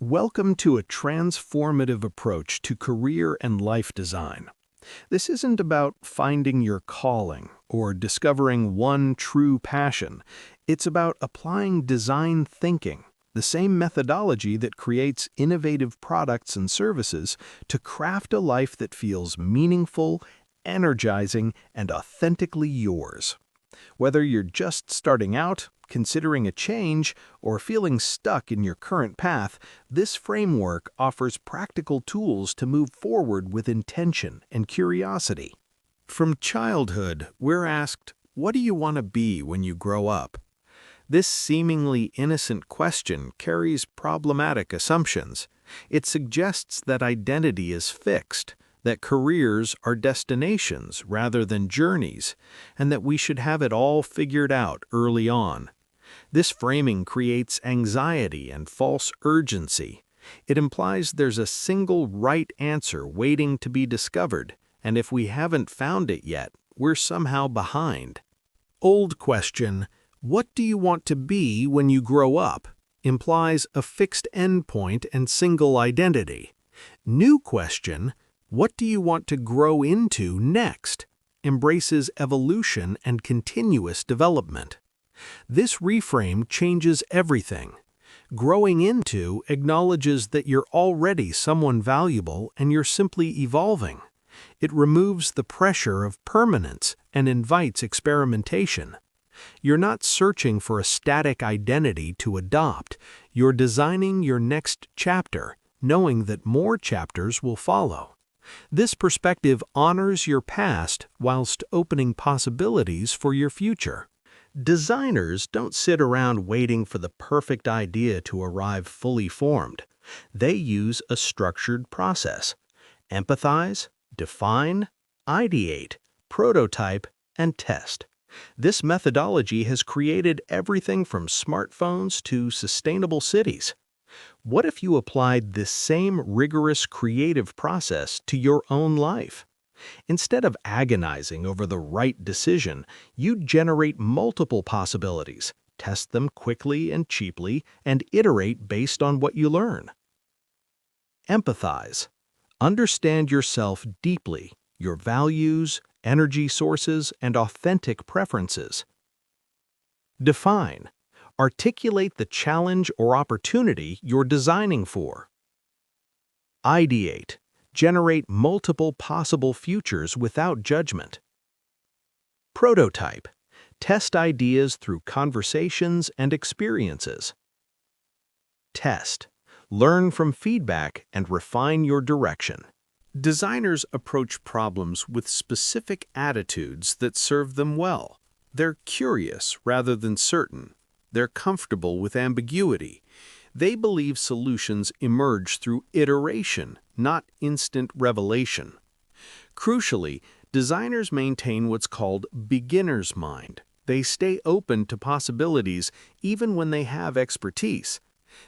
Welcome to a transformative approach to career and life design. This isn't about finding your calling or discovering one true passion. It's about applying design thinking, the same methodology that creates innovative products and services, to craft a life that feels meaningful, energizing, and authentically yours. Whether you're just starting out, considering a change, or feeling stuck in your current path, this framework offers practical tools to move forward with intention and curiosity. From childhood, we're asked, "What do you want to be when you grow up?" This seemingly innocent question carries problematic assumptions. It suggests that identity is fixed, that careers are destinations rather than journeys, and that we should have it all figured out early on. This framing creates anxiety and false urgency. It implies there's a single right answer waiting to be discovered, and if we haven't found it yet, we're somehow behind. Old question, "What do you want to be when you grow up?" implies a fixed endpoint and single identity. New question, "What do you want to grow into next?" embraces evolution and continuous development. This reframe changes everything. Growing into acknowledges that you're already someone valuable and you're simply evolving. It removes the pressure of permanence and invites experimentation. You're not searching for a static identity to adopt. You're designing your next chapter, knowing that more chapters will follow. This perspective honors your past whilst opening possibilities for your future. Designers don't sit around waiting for the perfect idea to arrive fully formed. They use a structured process: empathize, define, ideate, prototype, and test. This methodology has created everything from smartphones to sustainable cities. What if you applied this same rigorous creative process to your own life? Instead of agonizing over the right decision, you generate multiple possibilities, test them quickly and cheaply, and iterate based on what you learn. Empathize. Understand yourself deeply, your values, energy sources, and authentic preferences. Define. Articulate the challenge or opportunity you're designing for. Ideate. Generate multiple possible futures without judgment. Prototype. Test ideas through conversations and experiences. Test. Learn from feedback and refine your direction. Designers approach problems with specific attitudes that serve them well. They're curious rather than certain. They're comfortable with ambiguity. They believe solutions emerge through iteration, not instant revelation. Crucially, designers maintain what's called beginner's mind. They stay open to possibilities even when they have expertise.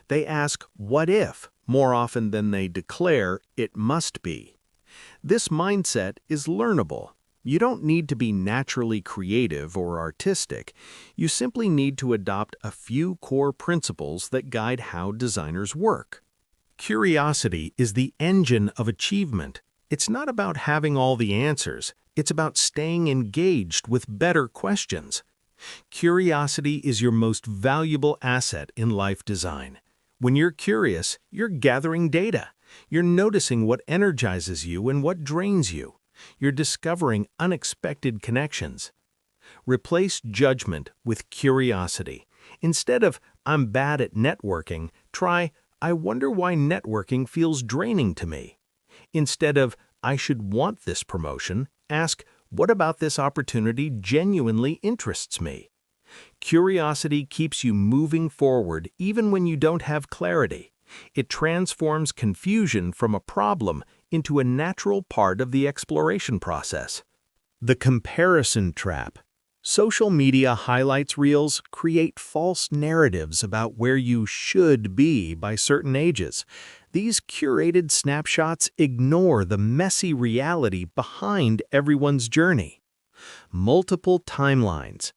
They ask, "What if?" more often than they declare, "It must be." This mindset is learnable. You don't need to be naturally creative or artistic. You simply need to adopt a few core principles that guide how designers work. Curiosity is the engine of achievement. It's not about having all the answers. It's about staying engaged with better questions. Curiosity is your most valuable asset in life design. When you're curious, you're gathering data. You're noticing what energizes you and what drains you. You're discovering unexpected connections. Replace judgment with curiosity. Instead of "I'm bad at networking," try "I wonder why networking feels draining to me." Instead of "I should want this promotion," ask "What about this opportunity genuinely interests me?" Curiosity keeps you moving forward even when you don't have clarity. It transforms confusion from a problem into a natural part of the exploration process. The comparison trap. Social media highlights reels create false narratives about where you should be by certain ages. These curated snapshots ignore the messy reality behind everyone's journey. Multiple timelines.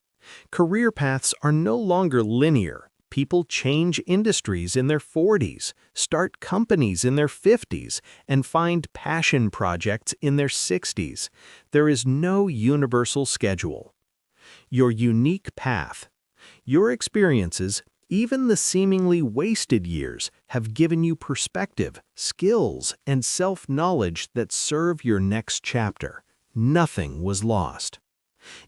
Career paths are no longer linear. People change industries in their 40s, start companies in their 50s, and find passion projects in their 60s. There is no universal schedule. Your unique path. Your experiences, even the seemingly wasted years, have given you perspective, skills, and self-knowledge that serve your next chapter. Nothing was lost.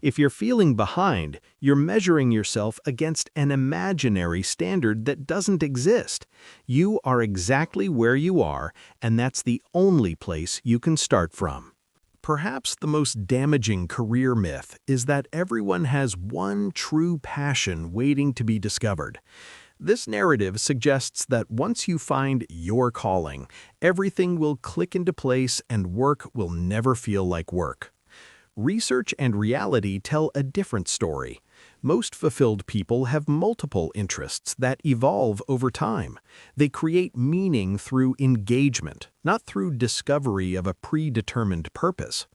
If you're feeling behind, you're measuring yourself against an imaginary standard that doesn't exist. You are exactly where you are, and that's the only place you can start from. Perhaps the most damaging career myth is that everyone has one true passion waiting to be discovered. This narrative suggests that once you find your calling, everything will click into place and work will never feel like work. Research and reality tell a different story. Most fulfilled people have multiple interests that evolve over time. They create meaning through engagement, not through discovery of a predetermined purpose.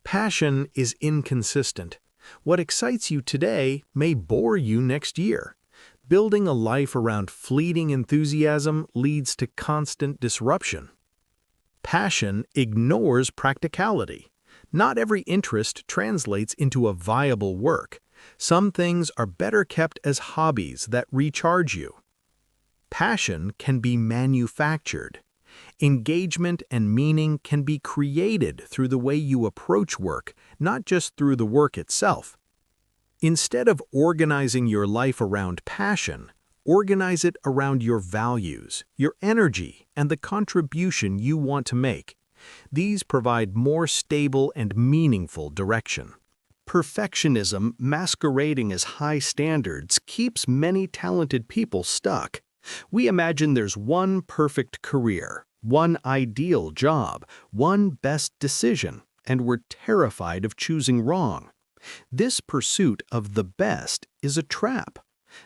Passion is inconsistent. What excites you today may bore you next year. Building a life around fleeting enthusiasm leads to constant disruption. Passion ignores practicality. Not every interest translates into a viable work. Some things are better kept as hobbies that recharge you. Passion can be manufactured. Engagement and meaning can be created through the way you approach work, not just through the work itself. Instead of organizing your life around passion, organize it around your values, your energy, and the contribution you want to make. These provide more stable and meaningful direction. Perfectionism masquerading as high standards keeps many talented people stuck. We imagine there's one perfect career, one ideal job, one best decision, and we're terrified of choosing wrong. This pursuit of the best is a trap.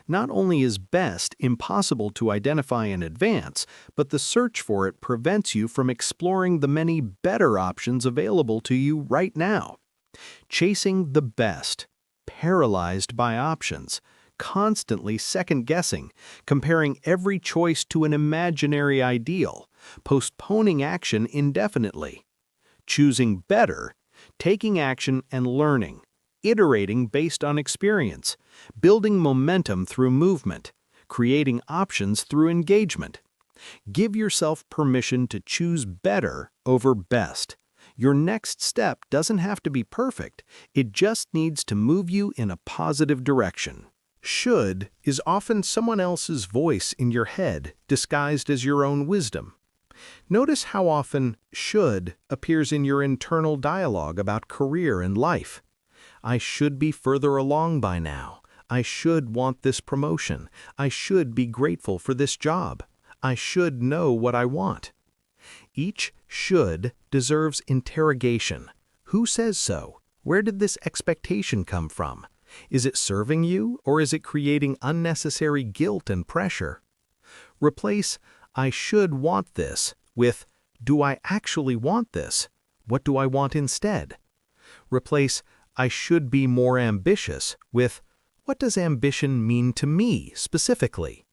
Not only is best impossible to identify in advance, but the search for it prevents you from exploring the many better options available to you right now. Chasing the best, paralyzed by options, constantly second-guessing, comparing every choice to an imaginary ideal, postponing action indefinitely. Choosing better, taking action and learning, iterating based on experience, building momentum through movement, creating options through engagement. Give yourself permission to choose better over best. Your next step doesn't have to be perfect, it just needs to move you in a positive direction. Should is often someone else's voice in your head disguised as your own wisdom. Notice how often should appears in your internal dialogue about career and life. I should be further along by now. I should want this promotion. I should be grateful for this job. I should know what I want. Each should deserves interrogation. Who says so? Where did this expectation come from? Is it serving you, or is it creating unnecessary guilt and pressure? Replace I should want this with do I actually want this? What do I want instead? Replace I should be more ambitious with what does ambition mean to me specifically?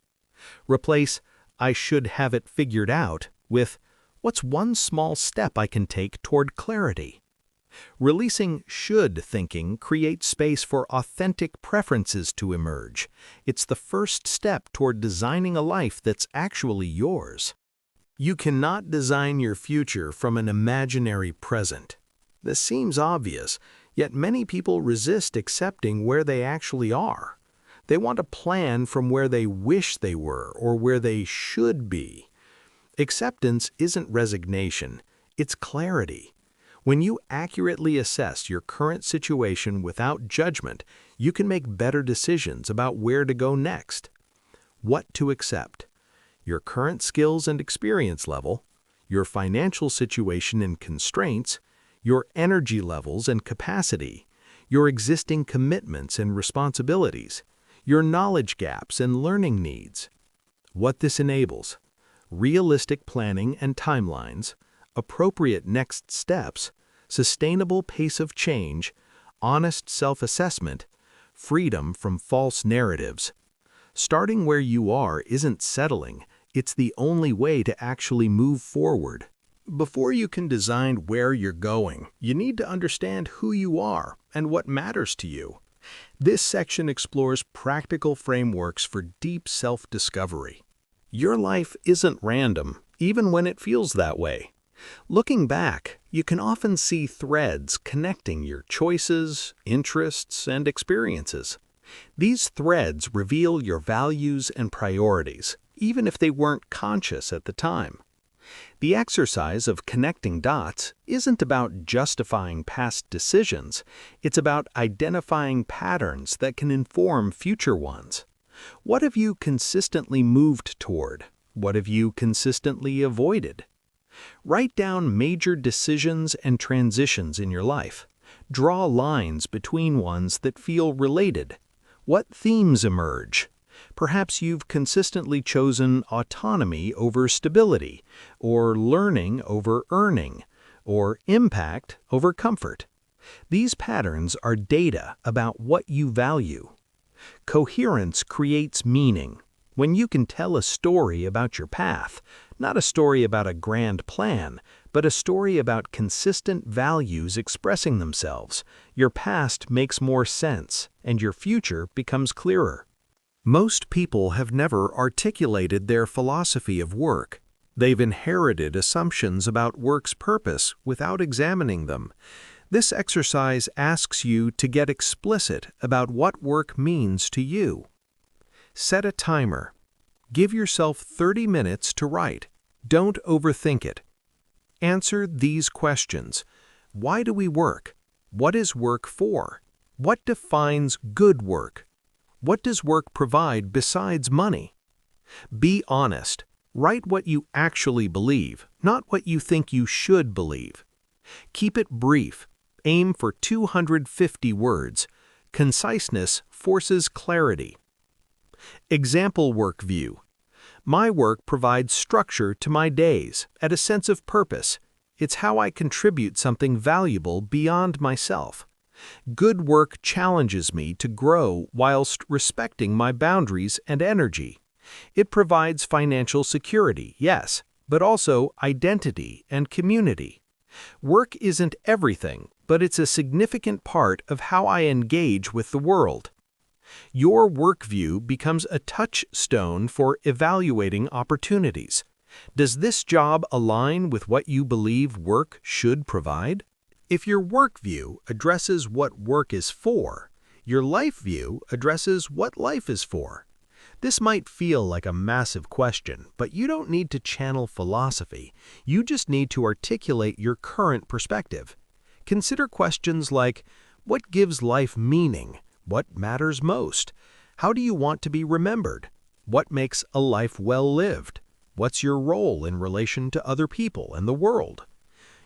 Replace I should have it figured out with what's one small step I can take toward clarity? Releasing should thinking creates space for authentic preferences to emerge. It's the first step toward designing a life that's actually yours. You cannot design your future from an imaginary present. This seems obvious, yet many people resist accepting where they actually are. They want a plan from where they wish they were or where they should be. Acceptance isn't resignation, it's clarity. When you accurately assess your current situation without judgment, you can make better decisions about where to go next. What to accept: your current skills and experience level, your financial situation and constraints, your energy levels and capacity, your existing commitments and responsibilities, your knowledge gaps and learning needs. What this enables: realistic planning and timelines, appropriate next steps, sustainable pace of change, honest self-assessment, freedom from false narratives. Starting where you are isn't settling, it's the only way to actually move forward. Before you can design where you're going, you need to understand who you are and what matters to you. This section explores practical frameworks for deep self-discovery. Your life isn't random, even when it feels that way. Looking back, you can often see threads connecting your choices, interests, and experiences. These threads reveal your values and priorities, even if they weren't conscious at the time. The exercise of connecting dots isn't about justifying past decisions, it's about identifying patterns that can inform future ones. What have you consistently moved toward? What have you consistently avoided? Write down major decisions and transitions in your life. Draw lines between ones that feel related. What themes emerge? Perhaps you've consistently chosen autonomy over stability, or learning over earning, or impact over comfort. These patterns are data about what you value. Coherence creates meaning. When you can tell a story about your path, not a story about a grand plan, but a story about consistent values expressing themselves, your past makes more sense and your future becomes clearer. Most people have never articulated their philosophy of work. They've inherited assumptions about work's purpose without examining them. This exercise asks you to get explicit about what work means to you. Set a timer. Give yourself 30 minutes to write. Don't overthink it. Answer these questions. Why do we work? What is work for? What defines good work? What does work provide besides money? Be honest. Write what you actually believe, not what you think you should believe. Keep it brief. Aim for 250 words. Conciseness forces clarity. Example work view. My work provides structure to my days, and a sense of purpose. It's how I contribute something valuable beyond myself. Good work challenges me to grow whilst respecting my boundaries and energy. It provides financial security, yes, but also identity and community. Work isn't everything, but it's a significant part of how I engage with the world. Your work view becomes a touchstone for evaluating opportunities. Does this job align with what you believe work should provide? If your work view addresses what work is for, your life view addresses what life is for. This might feel like a massive question, but you don't need to channel philosophy. You just need to articulate your current perspective. Consider questions like, what gives life meaning? What matters most? How do you want to be remembered? What makes a life well lived? What's your role in relation to other people and the world?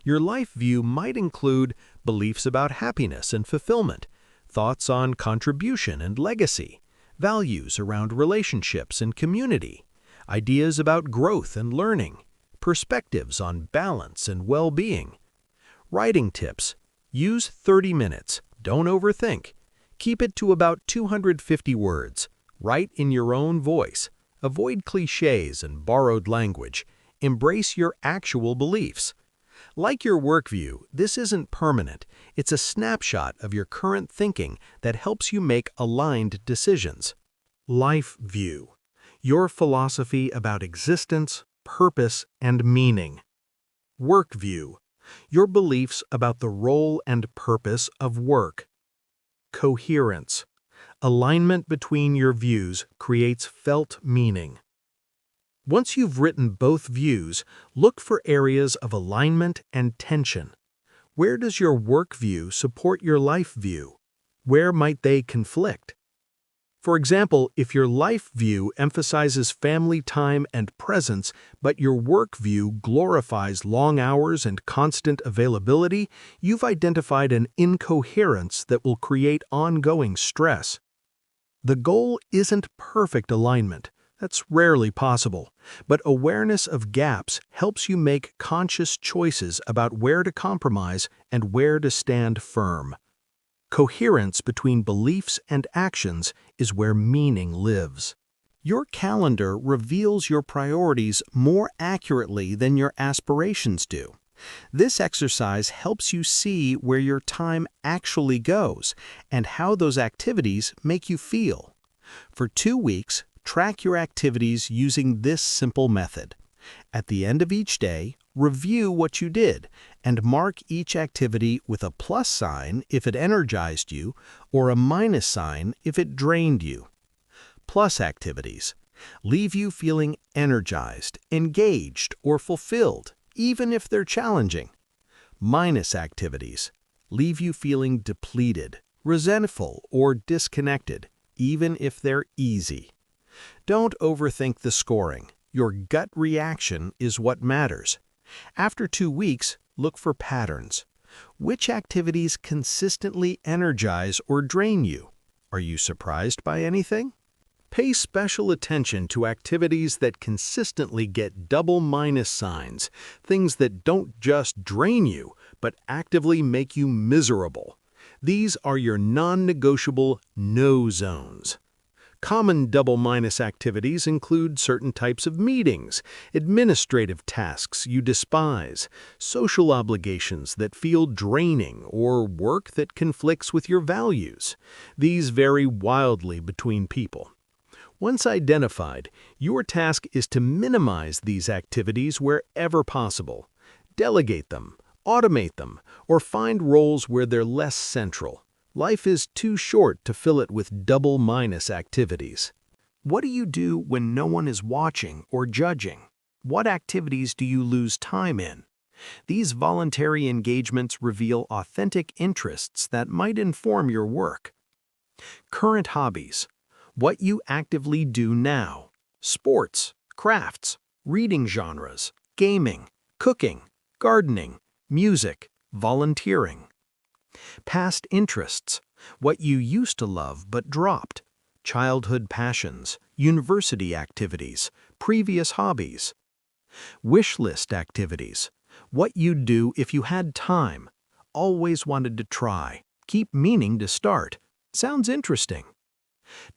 Your life view might include beliefs about happiness and fulfillment, thoughts on contribution and legacy, values around relationships and community, ideas about growth and learning, perspectives on balance and well-being. Writing tips. Use 30 minutes. Don't overthink. Keep it to about 250 words. Write in your own voice. Avoid cliches and borrowed language. Embrace your actual beliefs. Like your work view, this isn't permanent. It's a snapshot of your current thinking that helps you make aligned decisions. Life view. Your philosophy about existence, purpose, and meaning. Work view. Your beliefs about the role and purpose of work. Coherence. Alignment between your views creates felt meaning. Once you've written both views, look for areas of alignment and tension. Where does your work view support your life view? Where might they conflict? For example, if your life view emphasizes family time and presence, but your work view glorifies long hours and constant availability, you've identified an incoherence that will create ongoing stress. The goal isn't perfect alignment. That's rarely possible, but awareness of gaps helps you make conscious choices about where to compromise and where to stand firm. Coherence between beliefs and actions is where meaning lives. Your calendar reveals your priorities more accurately than your aspirations do. This exercise helps you see where your time actually goes and how those activities make you feel. For 2 weeks, track your activities using this simple method. At the end of each day, review what you did and mark each activity with a plus sign if it energized you or a minus sign if it drained you. Plus activities leave you feeling energized, engaged, or fulfilled, even if they're challenging. Minus activities leave you feeling depleted, resentful, or disconnected, even if they're easy. Don't overthink the scoring. Your gut reaction is what matters. After 2 weeks, look for patterns. Which activities consistently energize or drain you? Are you surprised by anything? Pay special attention to activities that consistently get double minus signs, things that don't just drain you, but actively make you miserable. These are your non-negotiable no zones. Common double minus activities include certain types of meetings, administrative tasks you despise, social obligations that feel draining, or work that conflicts with your values. These vary wildly between people. Once identified, your task is to minimize these activities wherever possible. Delegate them, automate them, or find roles where they're less central. Life is too short to fill it with double minus activities. What do you do when no one is watching or judging? What activities do you lose time in? These voluntary engagements reveal authentic interests that might inform your work. Current hobbies. What you actively do now. Sports, crafts, reading genres, gaming, cooking, gardening, music, volunteering. Past interests, what you used to love but dropped. Childhood passions, university activities, previous hobbies. Wish list activities, what you'd do if you had time. Always wanted to try, keep meaning to start. Sounds interesting.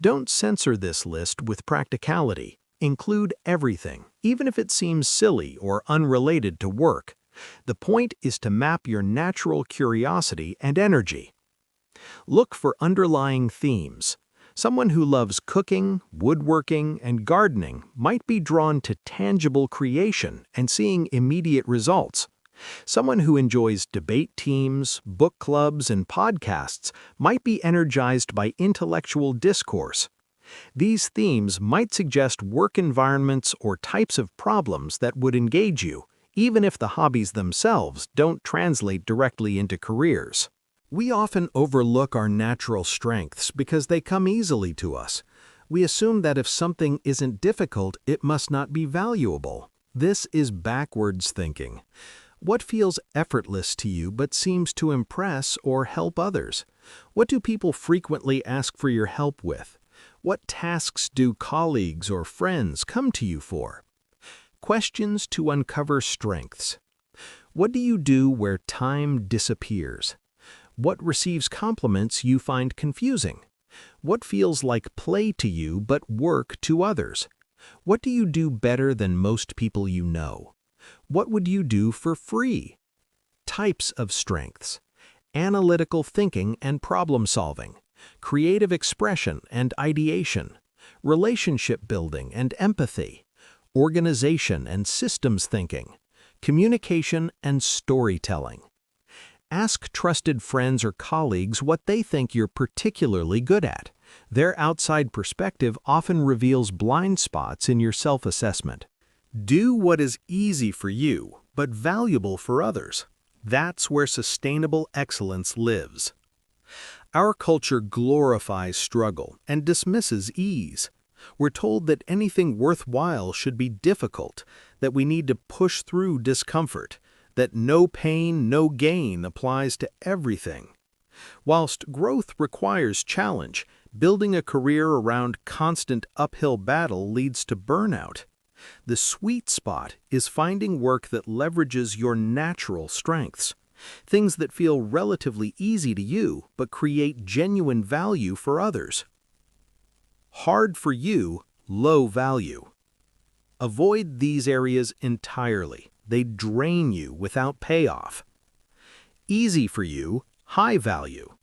Don't censor this list with practicality. Include everything, even if it seems silly or unrelated to work. The point is to map your natural curiosity and energy. Look for underlying themes. Someone who loves cooking, woodworking, and gardening might be drawn to tangible creation and seeing immediate results. Someone who enjoys debate teams, book clubs, and podcasts might be energized by intellectual discourse. These themes might suggest work environments or types of problems that would engage you, even if the hobbies themselves don't translate directly into careers. We often overlook our natural strengths because they come easily to us. We assume that if something isn't difficult, it must not be valuable. This is backwards thinking. What feels effortless to you but seems to impress or help others? What do people frequently ask for your help with? What tasks do colleagues or friends come to you for? Questions to uncover strengths. What do you do where time disappears? What receives compliments you find confusing? What feels like play to you but work to others? What do you do better than most people you know? What would you do for free? Types of strengths. Analytical thinking and problem solving. Creative expression and ideation. Relationship building and empathy. Organization and systems thinking. Communication and storytelling. Ask trusted friends or colleagues what they think you're particularly good at. Their outside perspective often reveals blind spots in your self-assessment. Do what is easy for you, but valuable for others. That's where sustainable excellence lives. Our culture glorifies struggle and dismisses ease. We're told that anything worthwhile should be difficult, that we need to push through discomfort, that no pain, no gain applies to everything. Whilst growth requires challenge, building a career around constant uphill battle leads to burnout. The sweet spot is finding work that leverages your natural strengths, things that feel relatively easy to you but create genuine value for others. Hard for you, low value. Avoid these areas entirely. They drain you without payoff. Easy for you, high value.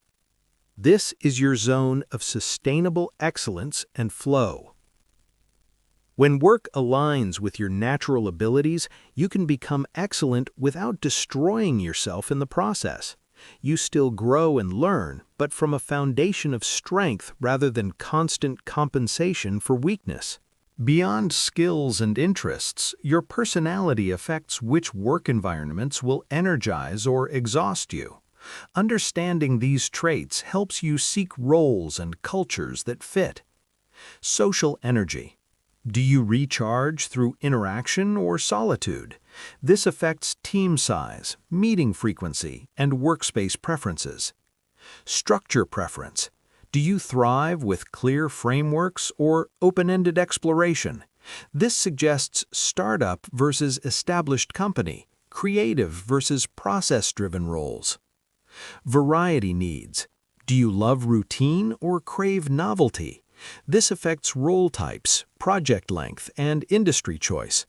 This is your zone of sustainable excellence and flow. When work aligns with your natural abilities, you can become excellent without destroying yourself in the process. You still grow and learn, but from a foundation of strength rather than constant compensation for weakness. Beyond skills and interests, your personality affects which work environments will energize or exhaust you. Understanding these traits helps you seek roles and cultures that fit. Social energy. Do you recharge through interaction or solitude? This affects team size, meeting frequency, and workspace preferences. Structure preference. Do you thrive with clear frameworks or open-ended exploration? This suggests startup versus established company, creative versus process-driven roles. Variety needs. Do you love routine or crave novelty? This affects role types, project length, and industry choice.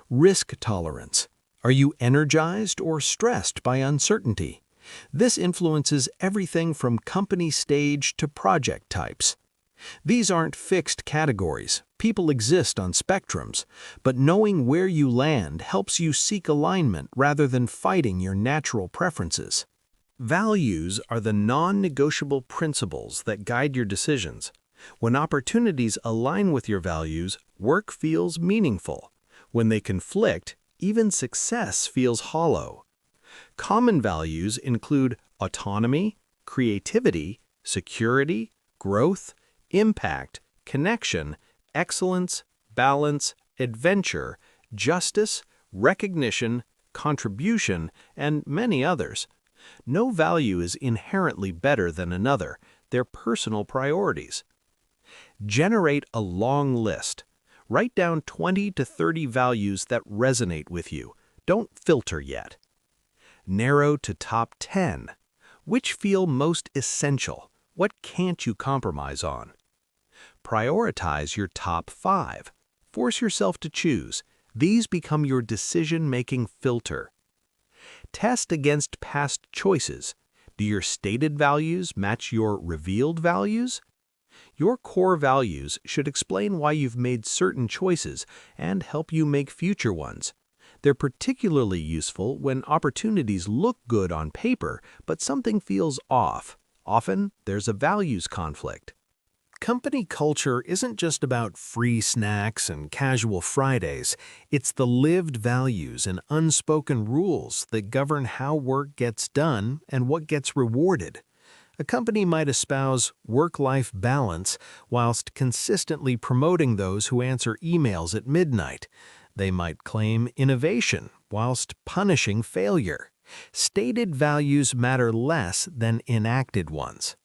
Risk tolerance. Are you energized or stressed by uncertainty? This influences everything from company stage to project types. These aren't fixed categories. People exist on spectrums, but knowing where you land helps you seek alignment rather than fighting your natural preferences. Values are the non-negotiable principles that guide your decisions. When opportunities align with your values, work feels meaningful. When they conflict, even success feels hollow. Common values include autonomy, creativity, security, growth, impact, connection, excellence, balance, adventure, justice, recognition, contribution, and many others. No value is inherently better than another. They're personal priorities. Generate a long list. Write down 20 to 30 values that resonate with you. Don't filter yet. Narrow to top 10. Which feel most essential? What can't you compromise on? Prioritize your top 5. Force yourself to choose. These become your decision-making filter. Test against past choices. Do your stated values match your revealed values? Your core values should explain why you've made certain choices and help you make future ones. They're particularly useful when opportunities look good on paper, but something feels off. Often, there's a values conflict. Company culture isn't just about free snacks and casual Fridays. It's the lived values and unspoken rules that govern how work gets done and what gets rewarded. A company might espouse work-life balance whilst consistently promoting those who answer emails at midnight. They might claim innovation whilst punishing failure. Stated values matter less than enacted ones.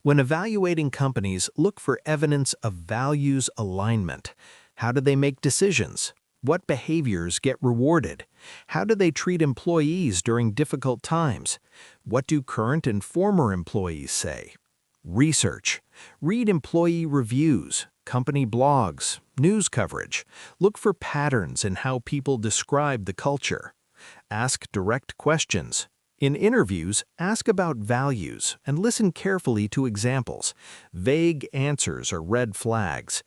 When evaluating companies, look for evidence of values alignment. How do they make decisions? What behaviors get rewarded? How do they treat employees during difficult times? What do current and former employees say? Research. Read employee reviews, company blogs, news coverage. Look for patterns in how people describe the culture. Ask direct questions. In interviews, ask about values and listen carefully to examples. Vague answers are red flags.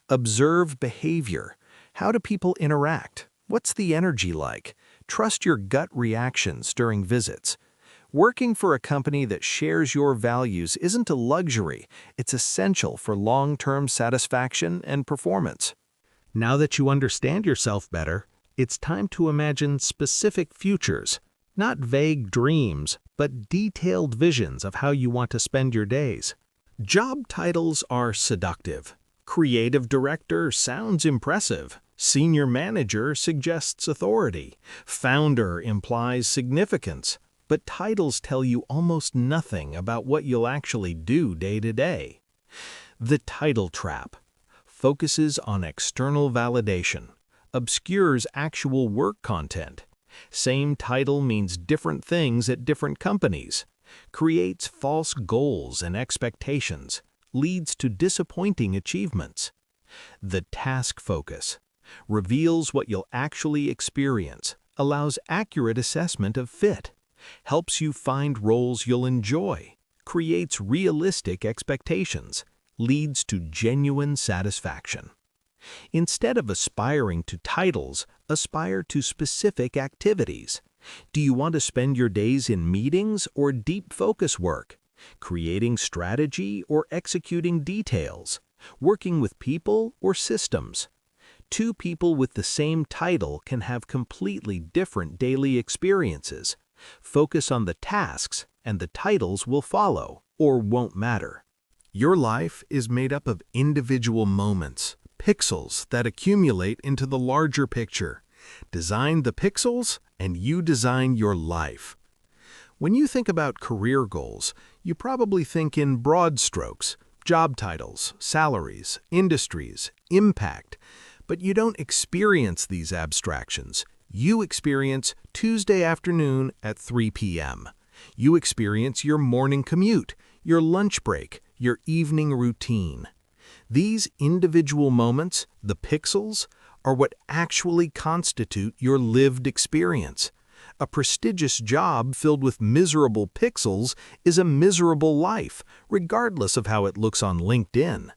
Observe behavior. How do people interact? What's the energy like? Trust your gut reactions during visits. Working for a company that shares your values isn't a luxury. It's essential for long-term satisfaction and performance. Now that you understand yourself better, it's time to imagine specific futures. Not vague dreams, but detailed visions of how you want to spend your days. Job titles are seductive. Creative director sounds impressive. Senior manager suggests authority. Founder implies significance. But titles tell you almost nothing about what you'll actually do day to day. The title trap focuses on external validation, obscures actual work content. Same title means different things at different companies, creates false goals and expectations, leads to disappointing achievements. The task focus reveals what you'll actually experience, allows accurate assessment of fit, helps you find roles you'll enjoy, creates realistic expectations, leads to genuine satisfaction. Instead of aspiring to titles, aspire to specific activities. Do you want to spend your days in meetings or deep focus work, creating strategy or executing details, working with people or systems? Two people with the same title can have completely different daily experiences. Focus on the tasks, and the titles will follow or won't matter. Your life is made up of individual moments, pixels that accumulate into the larger picture. Design the pixels, and you design your life. When you think about career goals, you probably think in broad strokes: job titles, salaries, industries, impact. But you don't experience these abstractions. You experience Tuesday afternoon at 3 p.m. You experience your morning commute, your lunch break, your evening routine. These individual moments, the pixels, are what actually constitute your lived experience. A prestigious job filled with miserable pixels is a miserable life, regardless of how it looks on LinkedIn.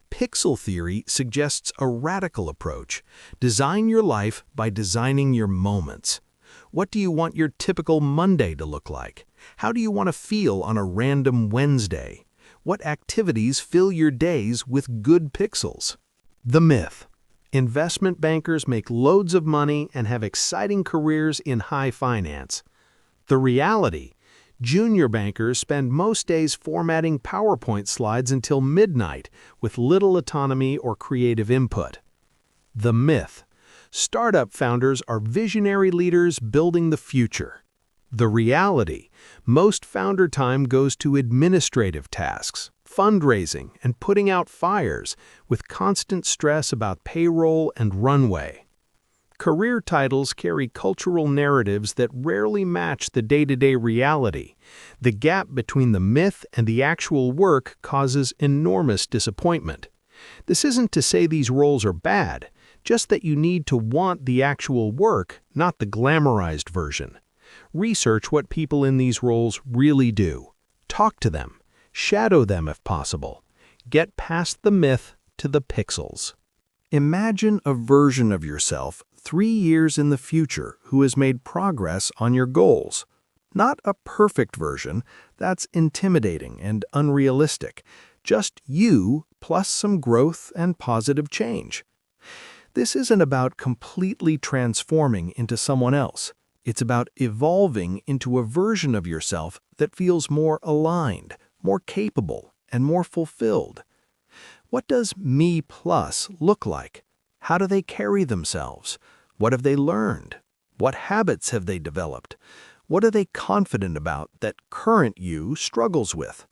Pixel theory suggests a radical approach. Design your life by designing your moments. What do you want your typical Monday to look like? How do you want to feel on a random Wednesday? What activities fill your days with good pixels? The myth: investment bankers make loads of money and have exciting careers in high finance. The reality: junior bankers spend most days formatting PowerPoint slides until midnight with little autonomy or creative input. The myth: startup founders are visionary leaders building the future. The reality: most founder time goes to administrative tasks, fundraising, and putting out fires, with constant stress about payroll and runway. Career titles carry cultural narratives that rarely match the day-to-day reality. The gap between the myth and the actual work causes enormous disappointment. This isn't to say these roles are bad, just that you need to want the actual work, not the glamorized version. Research what people in these roles really do. Talk to them. Shadow them if possible. Get past the myth to the pixels. Imagine a version of yourself 3 years in the future who has made progress on your goals. Not a perfect version, that's intimidating and unrealistic. Just you plus some growth and positive change. This isn't about completely transforming into someone else. It's about evolving into a version of yourself that feels more aligned, more capable, and more fulfilled. What does me plus look like? How do they carry themselves? What have they learned? What habits have they developed? What are they confident about that current you struggles with?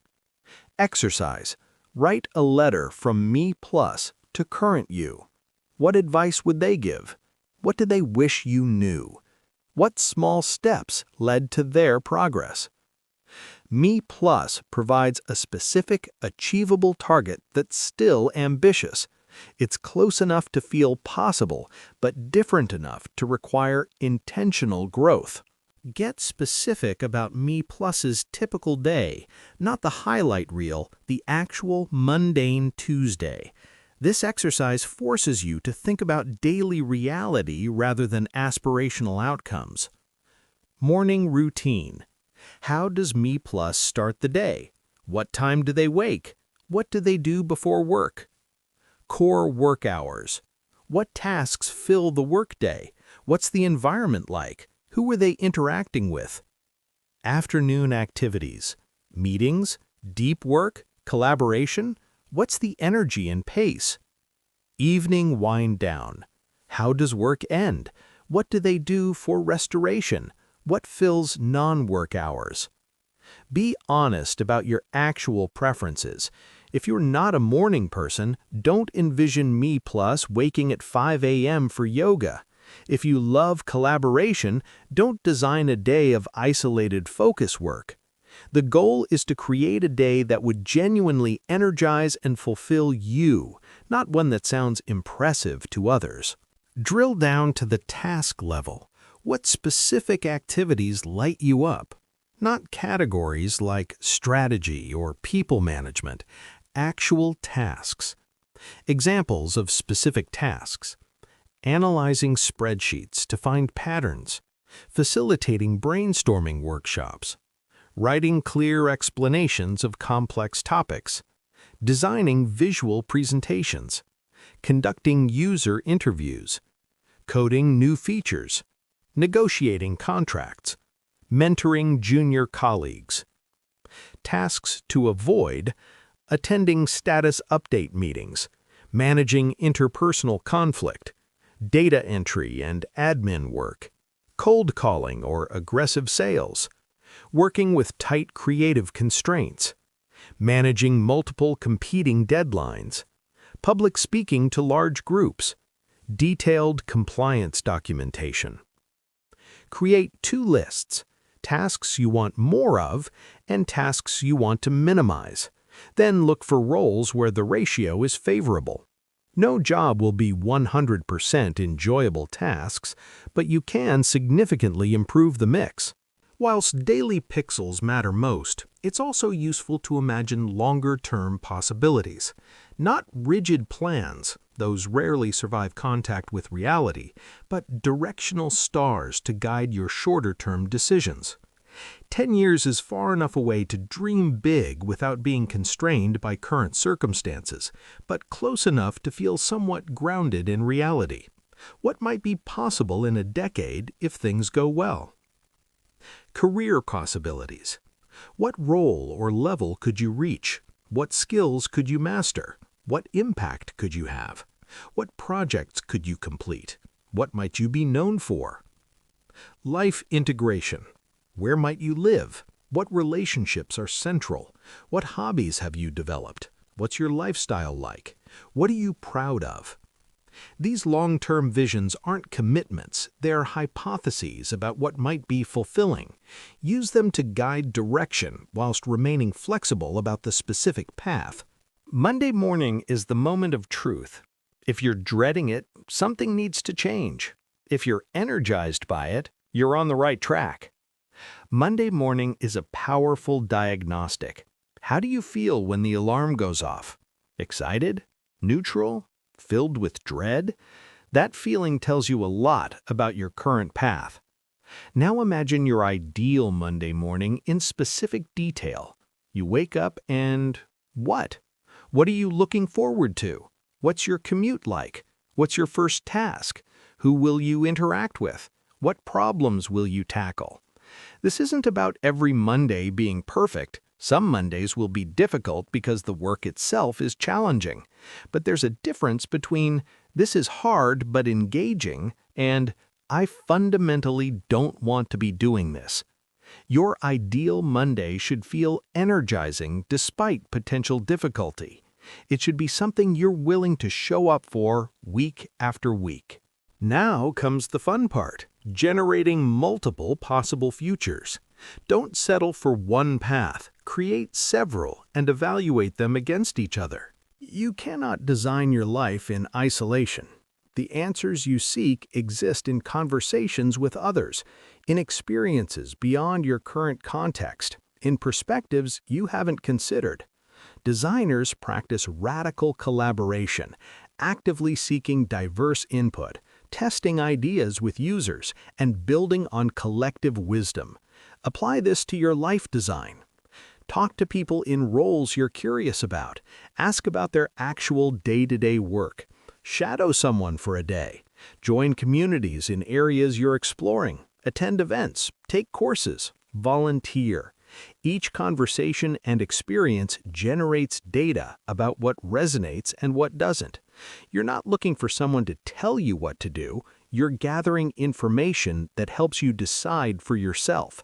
Exercise. Write a letter from me plus to current you. What advice would they give? What do they wish you knew? What small steps led to their progress? Me Plus provides a specific, achievable target that's still ambitious. It's close enough to feel possible, but different enough to require intentional growth. Get specific about Me Plus's typical day, not the highlight reel, the actual mundane Tuesday. This exercise forces you to think about daily reality rather than aspirational outcomes. Morning routine. How does Me Plus start the day? What time do they wake? What do they do before work? Core work hours. What tasks fill the workday? What's the environment like? Who are they interacting with? Afternoon activities. Meetings? Deep work? Collaboration? What's the energy and pace? Evening wind down. How does work end? What do they do for restoration? What fills non-work hours? Be honest about your actual preferences. If you're not a morning person, don't envision Me Plus waking at 5 a.m. for yoga. If you love collaboration, don't design a day of isolated focus work. The goal is to create a day that would genuinely energize and fulfill you, not one that sounds impressive to others. Drill down to the task level. What specific activities light you up? Not categories like strategy or people management, actual tasks. Examples of specific tasks: analyzing spreadsheets to find patterns, facilitating brainstorming workshops, writing clear explanations of complex topics, designing visual presentations, conducting user interviews, coding new features, negotiating contracts, mentoring junior colleagues. Tasks to avoid: attending status update meetings, managing interpersonal conflict, data entry and admin work, cold calling or aggressive sales, working with tight creative constraints, managing multiple competing deadlines, public speaking to large groups, detailed compliance documentation. Create 2 lists: tasks you want more of and tasks you want to minimize. Then look for roles where the ratio is favorable. No job will be 100% enjoyable tasks, but you can significantly improve the mix. Whilst daily pixels matter most, it's also useful to imagine longer-term possibilities. Not rigid plans, those rarely survive contact with reality, but directional stars to guide your shorter-term decisions. 10 years is far enough away to dream big without being constrained by current circumstances, but close enough to feel somewhat grounded in reality. What might be possible in a decade if things go well? Career possibilities. What role or level could you reach? What skills could you master? What impact could you have? What projects could you complete? What might you be known for? Life integration. Where might you live? What relationships are central? What hobbies have you developed? What's your lifestyle like? What are you proud of? These long-term visions aren't commitments, they're hypotheses about what might be fulfilling. Use them to guide direction whilst remaining flexible about the specific path. Monday morning is the moment of truth. If you're dreading it, something needs to change. If you're energized by it, you're on the right track. Monday morning is a powerful diagnostic. How do you feel when the alarm goes off? Excited? Neutral? Filled with dread? That feeling tells you a lot about your current path. Now imagine your ideal Monday morning in specific detail. You wake up and what? What are you looking forward to? What's your commute like? What's your first task? Who will you interact with? What problems will you tackle? This isn't about every Monday being perfect. Some Mondays will be difficult because the work itself is challenging. But there's a difference between "this is hard but engaging" and "I fundamentally don't want to be doing this." Your ideal Monday should feel energizing despite potential difficulty. It should be something you're willing to show up for week after week. Now comes the fun part: generating multiple possible futures. Don't settle for one path. Create several and evaluate them against each other. You cannot design your life in isolation. The answers you seek exist in conversations with others, in experiences beyond your current context, in perspectives you haven't considered. Designers practice radical collaboration, actively seeking diverse input, testing ideas with users, and building on collective wisdom. Apply this to your life design. Talk to people in roles you're curious about. Ask about their actual day-to-day work. Shadow someone for a day. Join communities in areas you're exploring. Attend events. Take courses. Volunteer. Each conversation and experience generates data about what resonates and what doesn't. You're not looking for someone to tell you what to do. You're gathering information that helps you decide for yourself.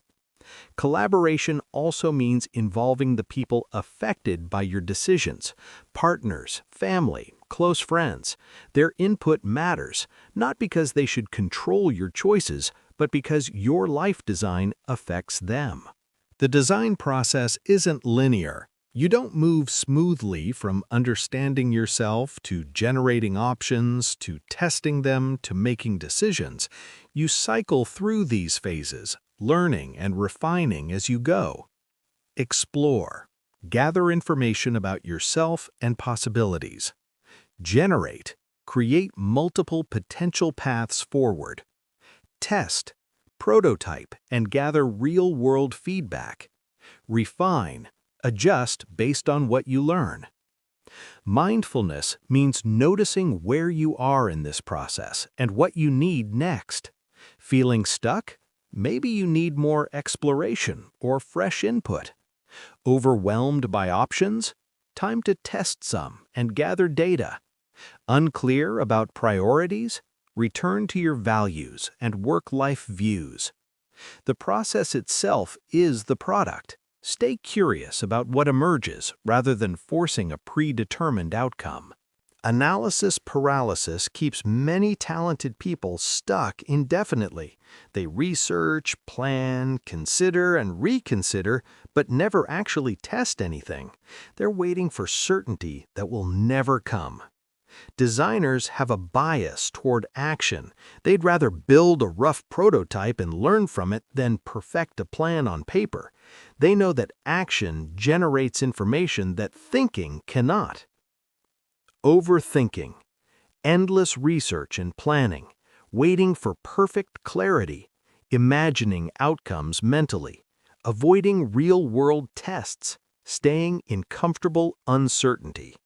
Collaboration also means involving the people affected by your decisions: partners, family, close friends. Their input matters, not because they should control your choices, but because your life design affects them. The design process isn't linear. You don't move smoothly from understanding yourself to generating options to testing them to making decisions. You cycle through these phases, learning and refining as you go. Explore. Gather information about yourself and possibilities. Generate. Create multiple potential paths forward. Test. Prototype and gather real-world feedback. Refine. Adjust based on what you learn. Mindfulness means noticing where you are in this process and what you need next. Feeling stuck? Maybe you need more exploration or fresh input. Overwhelmed by options? Time to test some and gather data. Unclear about priorities? Return to your values and work-life views. The process itself is the product. Stay curious about what emerges rather than forcing a predetermined outcome. Analysis paralysis keeps many talented people stuck indefinitely. They research, plan, consider, and reconsider, but never actually test anything. They're waiting for certainty that will never come. Designers have a bias toward action. They'd rather build a rough prototype and learn from it than perfect a plan on paper. They know that action generates information that thinking cannot. Overthinking, endless research and planning, waiting for perfect clarity, imagining outcomes mentally, avoiding real-world tests, staying in comfortable uncertainty.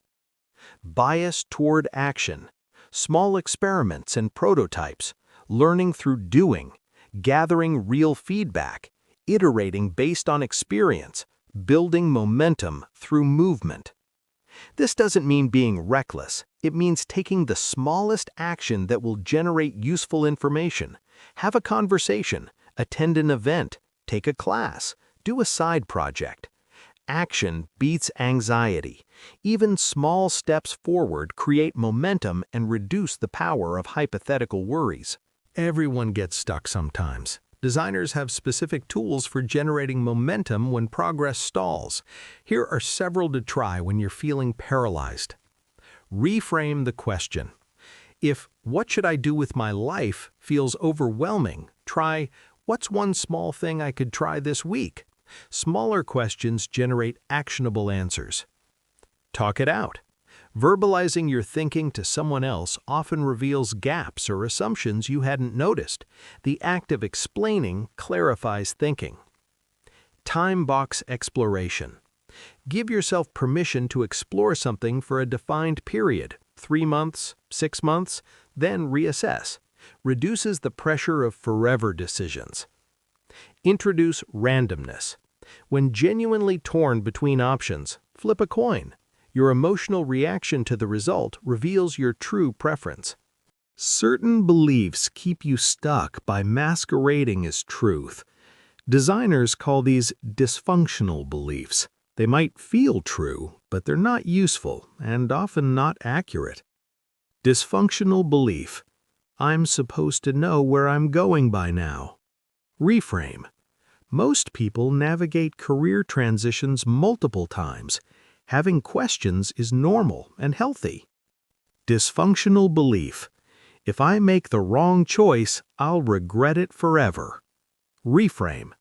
Bias toward action, small experiments and prototypes, learning through doing, gathering real feedback, iterating based on experience, building momentum through movement. This doesn't mean being reckless. It means taking the smallest action that will generate useful information. Have a conversation, attend an event, take a class, do a side project. Action beats anxiety. Even small steps forward create momentum and reduce the power of hypothetical worries. Everyone gets stuck sometimes. Designers have specific tools for generating momentum when progress stalls. Here are several to try when you're feeling paralyzed. Reframe the question. If "what should I do with my life" feels overwhelming, try "what's one small thing I could try this week?" Smaller questions generate actionable answers. Talk it out. Verbalizing your thinking to someone else often reveals gaps or assumptions you hadn't noticed. The act of explaining clarifies thinking. Time box exploration. Give yourself permission to explore something for a defined period, 3 months, 6 months, then reassess. Reduces the pressure of forever decisions. Introduce randomness. When genuinely torn between options, flip a coin. Your emotional reaction to the result reveals your true preference. Certain beliefs keep you stuck by masquerading as truth. Designers call these dysfunctional beliefs. They might feel true, but they're not useful and often not accurate. Dysfunctional belief. I'm supposed to know where I'm going by now. Reframe. Most people navigate career transitions multiple times. Having questions is normal and healthy. Dysfunctional belief. If I make the wrong choice, I'll regret it forever. Reframe.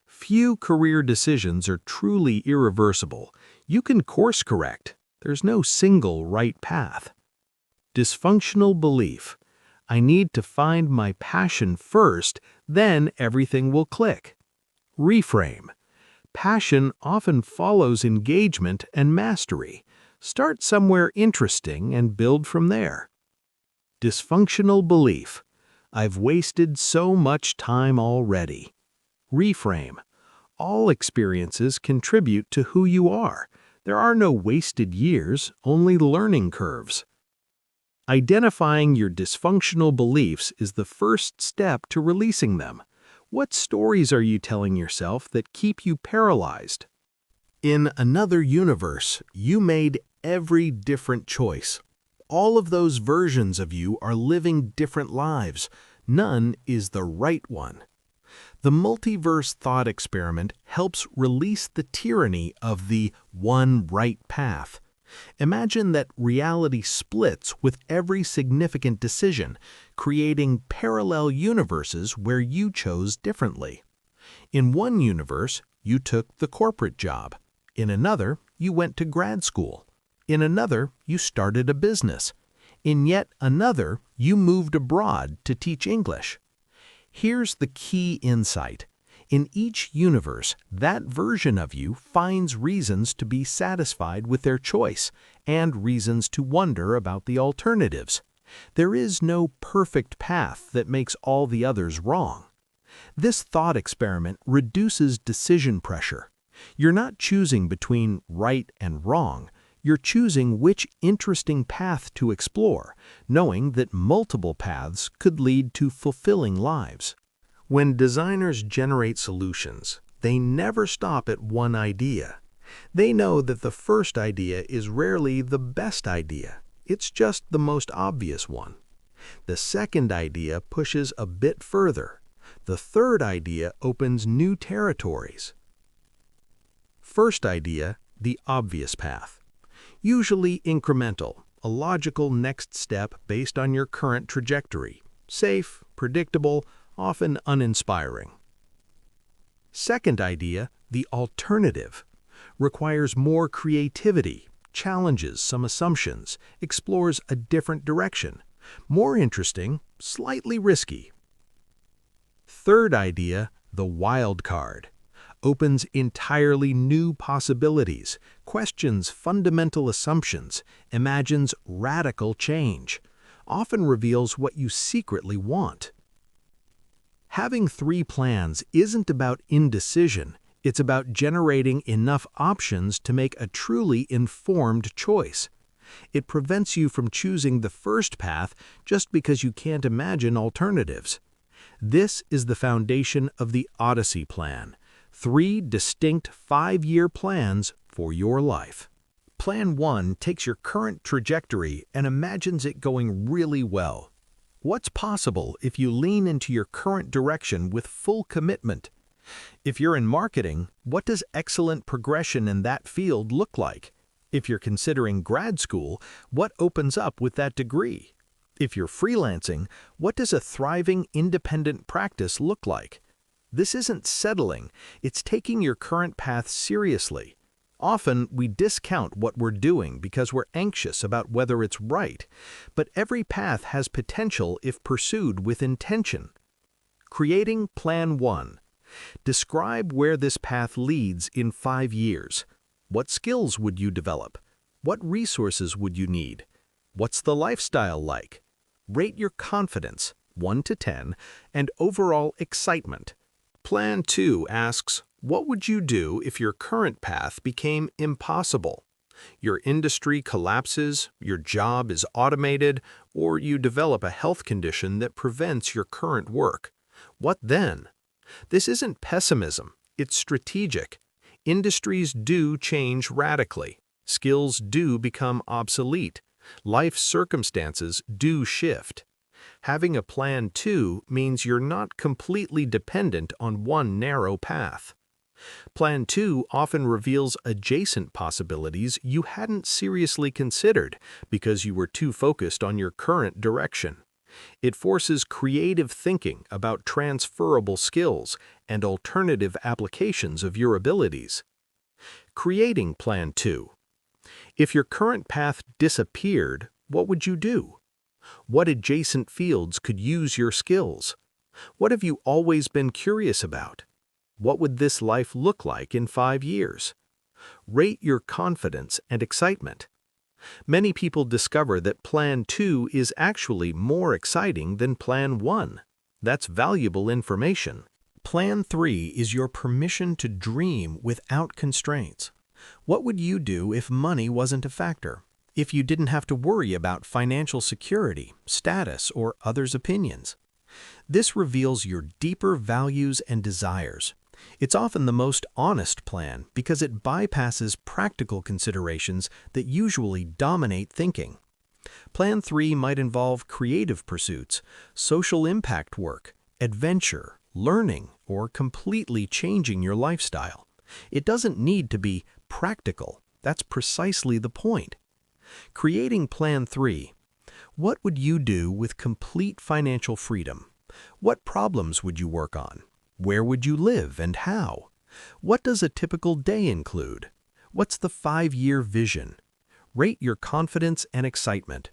Few career decisions are truly irreversible. You can course correct. There's no single right path. Dysfunctional belief. I need to find my passion first, then everything will click. Reframe. Passion often follows engagement and mastery. Start somewhere interesting and build from there. Dysfunctional belief. I've wasted so much time already. Reframe. All experiences contribute to who you are. There are no wasted years, only learning curves. Identifying your dysfunctional beliefs is the first step to releasing them. What stories are you telling yourself that keep you paralyzed? In another universe, you made every different choice. All of those versions of you are living different lives. None is the right one. The multiverse thought experiment helps release the tyranny of the one right path. Imagine that reality splits with every significant decision, creating parallel universes where you chose differently. In one universe, you took the corporate job. In another, you went to grad school. In another, you started a business. In yet another, you moved abroad to teach English. Here's the key insight. In each universe, that version of you finds reasons to be satisfied with their choice and reasons to wonder about the alternatives. There is no perfect path that makes all the others wrong. This thought experiment reduces decision pressure. You're not choosing between right and wrong. You're choosing which interesting path to explore, knowing that multiple paths could lead to fulfilling lives. When designers generate solutions, they never stop at one idea. They know that the first idea is rarely the best idea. It's just the most obvious one. The second idea pushes a bit further. The third idea opens new territories. First idea, the obvious path. Usually incremental, a logical next step based on your current trajectory. Safe, predictable, often uninspiring. Second idea, the alternative. Requires more creativity, challenges some assumptions, explores a different direction. More interesting, slightly risky. Third idea, the wild card. Opens entirely new possibilities, questions fundamental assumptions, imagines radical change, often reveals what you secretly want. Having three plans isn't about indecision, it's about generating enough options to make a truly informed choice. It prevents you from choosing the first path just because you can't imagine alternatives. This is the foundation of the Odyssey Plan. 3 distinct 5-year plans for your life. Plan 1 takes your current trajectory and imagines it going really well. What's possible if you lean into your current direction with full commitment? If you're in marketing, what does excellent progression in that field look like? If you're considering grad school, what opens up with that degree? If you're freelancing, what does a thriving independent practice look like? This isn't settling, it's taking your current path seriously. Often, we discount what we're doing because we're anxious about whether it's right, but every path has potential if pursued with intention. Creating Plan 1. Describe where this path leads in 5 years. What skills would you develop? What resources would you need? What's the lifestyle like? Rate your confidence, 1 to 10, and overall excitement. Plan 2 asks, what would you do if your current path became impossible? Your industry collapses, your job is automated, or you develop a health condition that prevents your current work. What then? This isn't pessimism, it's strategic. Industries do change radically. Skills do become obsolete. Life circumstances do shift. Having a Plan 2 means you're not completely dependent on one narrow path. Plan 2 often reveals adjacent possibilities you hadn't seriously considered because you were too focused on your current direction. It forces creative thinking about transferable skills and alternative applications of your abilities. Creating Plan 2. If your current path disappeared, what would you do? What adjacent fields could use your skills? What have you always been curious about? What would this life look like in 5 years? Rate your confidence and excitement. Many people discover that Plan 2 is actually more exciting than Plan 1. That's valuable information. Plan 3 is your permission to dream without constraints. What would you do if money wasn't a factor? If you didn't have to worry about financial security, status, or others' opinions? This reveals your deeper values and desires. It's often the most honest plan because it bypasses practical considerations that usually dominate thinking. Plan 3 might involve creative pursuits, social impact work, adventure, learning, or completely changing your lifestyle. It doesn't need to be practical. That's precisely the point. Creating Plan 3. What would you do with complete financial freedom? What problems would you work on? Where would you live and how? What does a typical day include? What's the 5-year vision? Rate your confidence and excitement.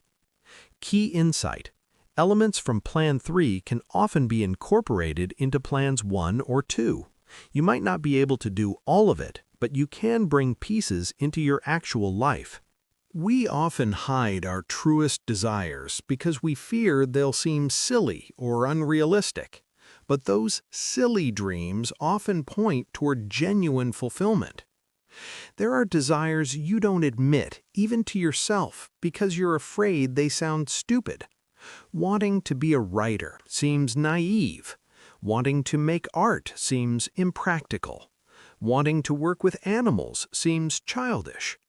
Key insight. Elements from Plan 3 can often be incorporated into Plans 1 or 2. You might not be able to do all of it, but you can bring pieces into your actual life. We often hide our truest desires because we fear they'll seem silly or unrealistic. But those silly dreams often point toward genuine fulfillment. There are desires you don't admit, even to yourself, because you're afraid they sound stupid. Wanting to be a writer seems naive. Wanting to make art seems impractical. Wanting to work with animals seems childish.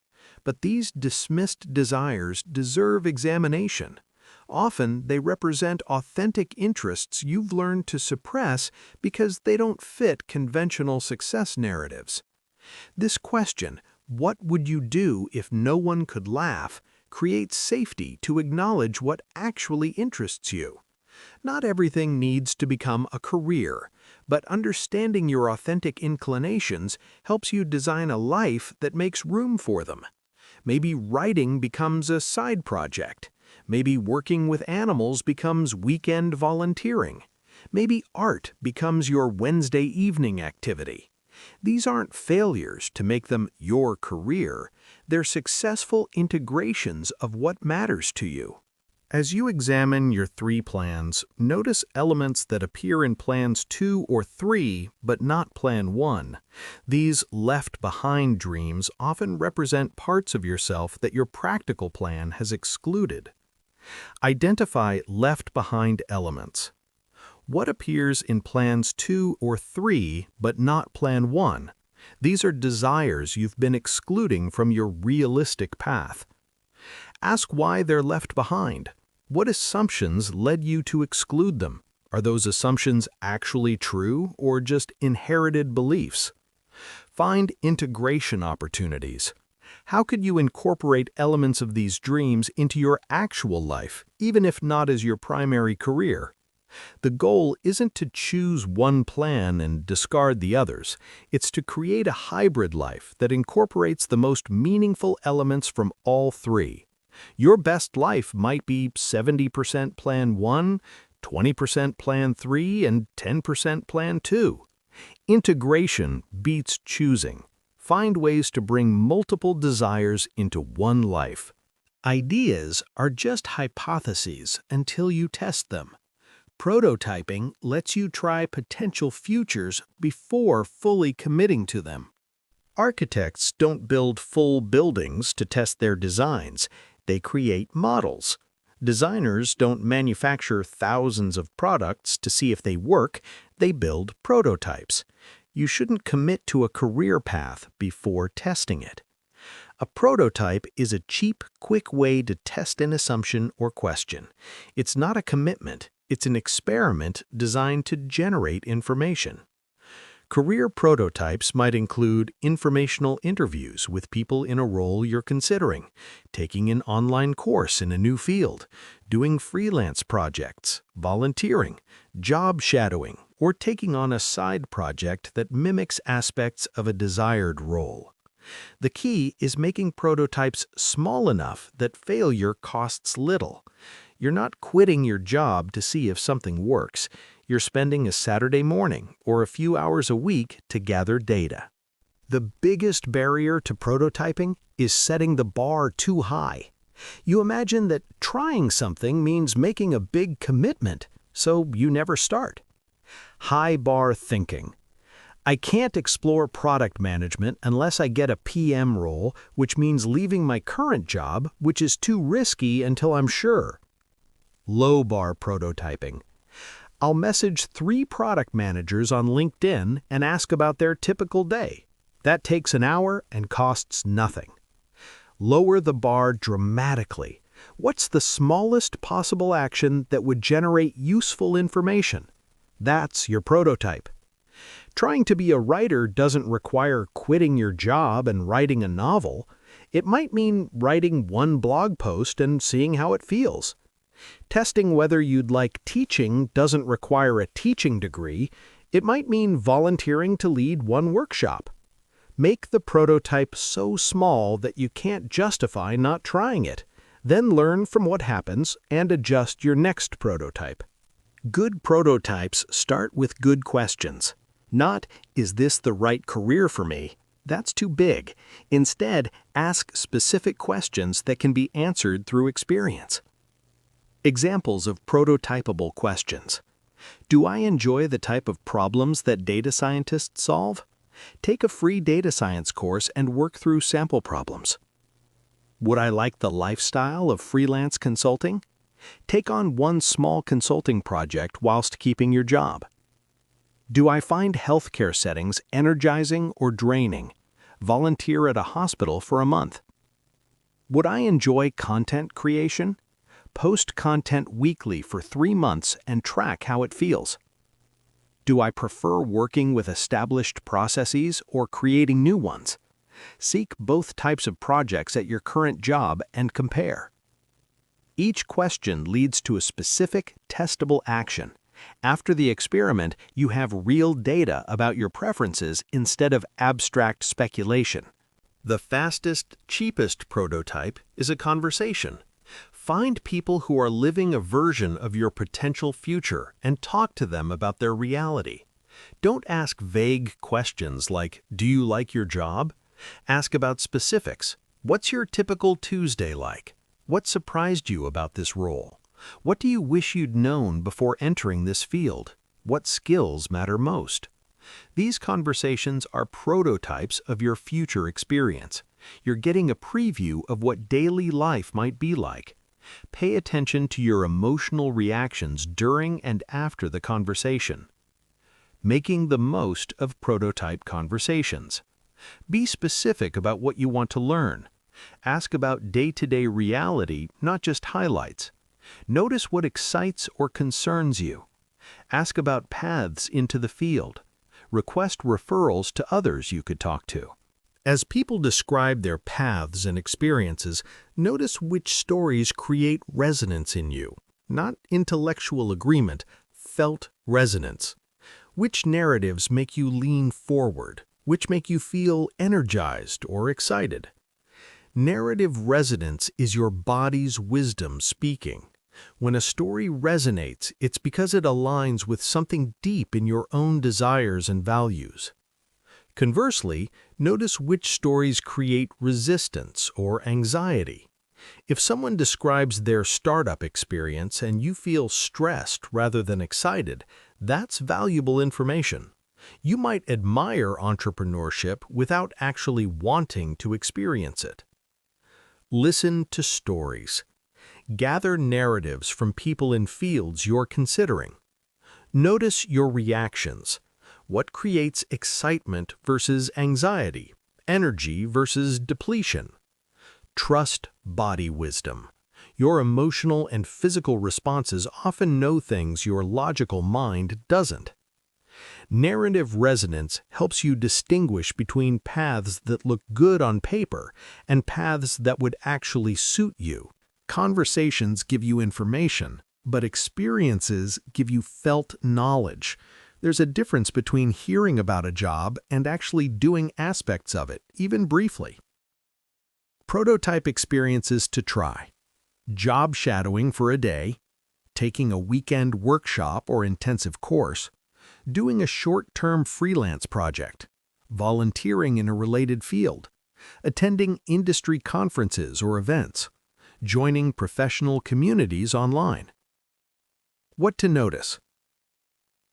But these dismissed desires deserve examination. Often they represent authentic interests you've learned to suppress because they don't fit conventional success narratives. This question, what would you do if no one could laugh, creates safety to acknowledge what actually interests you. Not everything needs to become a career, but understanding your authentic inclinations helps you design a life that makes room for them. Maybe writing becomes a side project. Maybe working with animals becomes weekend volunteering. Maybe art becomes your Wednesday evening activity. These aren't failures to make them your career. They're successful integrations of what matters to you. As you examine your 3 plans, notice elements that appear in Plans 2 or 3, but not Plan 1. These left-behind dreams often represent parts of yourself that your practical plan has excluded. Identify left-behind elements. What appears in Plans 2 or 3, but not Plan 1? These are desires you've been excluding from your realistic path. Ask why they're left behind. What assumptions led you to exclude them? Are those assumptions actually true or just inherited beliefs? Find integration opportunities. How could you incorporate elements of these dreams into your actual life, even if not as your primary career? The goal isn't to choose one plan and discard the others. It's to create a hybrid life that incorporates the most meaningful elements from all 3. Your best life might be 70% Plan 1, 20% Plan 3, and 10% Plan 2. Integration beats choosing. Find ways to bring multiple desires into one life. Ideas are just hypotheses until you test them. Prototyping lets you try potential futures before fully committing to them. Architects don't build full buildings to test their designs. They create models. Designers don't manufacture thousands of products to see if they work. They build prototypes. You shouldn't commit to a career path before testing it. A prototype is a cheap, quick way to test an assumption or question. It's not a commitment. It's an experiment designed to generate information. Career prototypes might include informational interviews with people in a role you're considering, taking an online course in a new field, doing freelance projects, volunteering, job shadowing, or taking on a side project that mimics aspects of a desired role. The key is making prototypes small enough that failure costs little. You're not quitting your job to see if something works. You're spending a Saturday morning or a few hours a week to gather data. The biggest barrier to prototyping is setting the bar too high. You imagine that trying something means making a big commitment, so you never start. High bar thinking. I can't explore product management unless I get a PM role, which means leaving my current job, which is too risky until I'm sure. Low bar prototyping. I'll message 3 product managers on LinkedIn and ask about their typical day. That takes an hour and costs nothing. Lower the bar dramatically. What's the smallest possible action that would generate useful information? That's your prototype. Trying to be a writer doesn't require quitting your job and writing a novel. It might mean writing one blog post and seeing how it feels. Testing whether you'd like teaching doesn't require a teaching degree. It might mean volunteering to lead one workshop. Make the prototype so small that you can't justify not trying it. Then learn from what happens and adjust your next prototype. Good prototypes start with good questions. Not, is this the right career for me? That's too big. Instead, ask specific questions that can be answered through experience. Examples of prototypable questions. Do I enjoy the type of problems that data scientists solve? Take a free data science course and work through sample problems. Would I like the lifestyle of freelance consulting? Take on one small consulting project whilst keeping your job. Do I find healthcare settings energizing or draining? Volunteer at a hospital for a month. Would I enjoy content creation? Post content weekly for 3 months and track how it feels. Do I prefer working with established processes or creating new ones? Seek both types of projects at your current job and compare. Each question leads to a specific, testable action. After the experiment, you have real data about your preferences instead of abstract speculation. The fastest, cheapest prototype is a conversation. Find people who are living a version of your potential future and talk to them about their reality. Don't ask vague questions like, do you like your job? Ask about specifics. What's your typical Tuesday like? What surprised you about this role? What do you wish you'd known before entering this field? What skills matter most? These conversations are prototypes of your future experience. You're getting a preview of what daily life might be like. Pay attention to your emotional reactions during and after the conversation. Making the most of prototype conversations. Be specific about what you want to learn. Ask about day-to-day reality, not just highlights. Notice what excites or concerns you. Ask about paths into the field. Request referrals to others you could talk to. As people describe their paths and experiences, notice which stories create resonance in you. Not intellectual agreement, felt resonance. Which narratives make you lean forward? Which make you feel energized or excited? Narrative resonance is your body's wisdom speaking. When a story resonates, it's because it aligns with something deep in your own desires and values. Conversely, notice which stories create resistance or anxiety. If someone describes their startup experience and you feel stressed rather than excited, that's valuable information. You might admire entrepreneurship without actually wanting to experience it. Listen to stories. Gather narratives from people in fields you're considering. Notice your reactions. What creates excitement versus anxiety? Energy versus depletion? Trust body wisdom. Your emotional and physical responses often know things your logical mind doesn't. Narrative resonance helps you distinguish between paths that look good on paper and paths that would actually suit you. Conversations give you information, but experiences give you felt knowledge. There's a difference between hearing about a job and actually doing aspects of it, even briefly. Prototype experiences to try. Job shadowing for a day, taking a weekend workshop or intensive course, doing a short-term freelance project, volunteering in a related field, attending industry conferences or events, joining professional communities online. What to notice?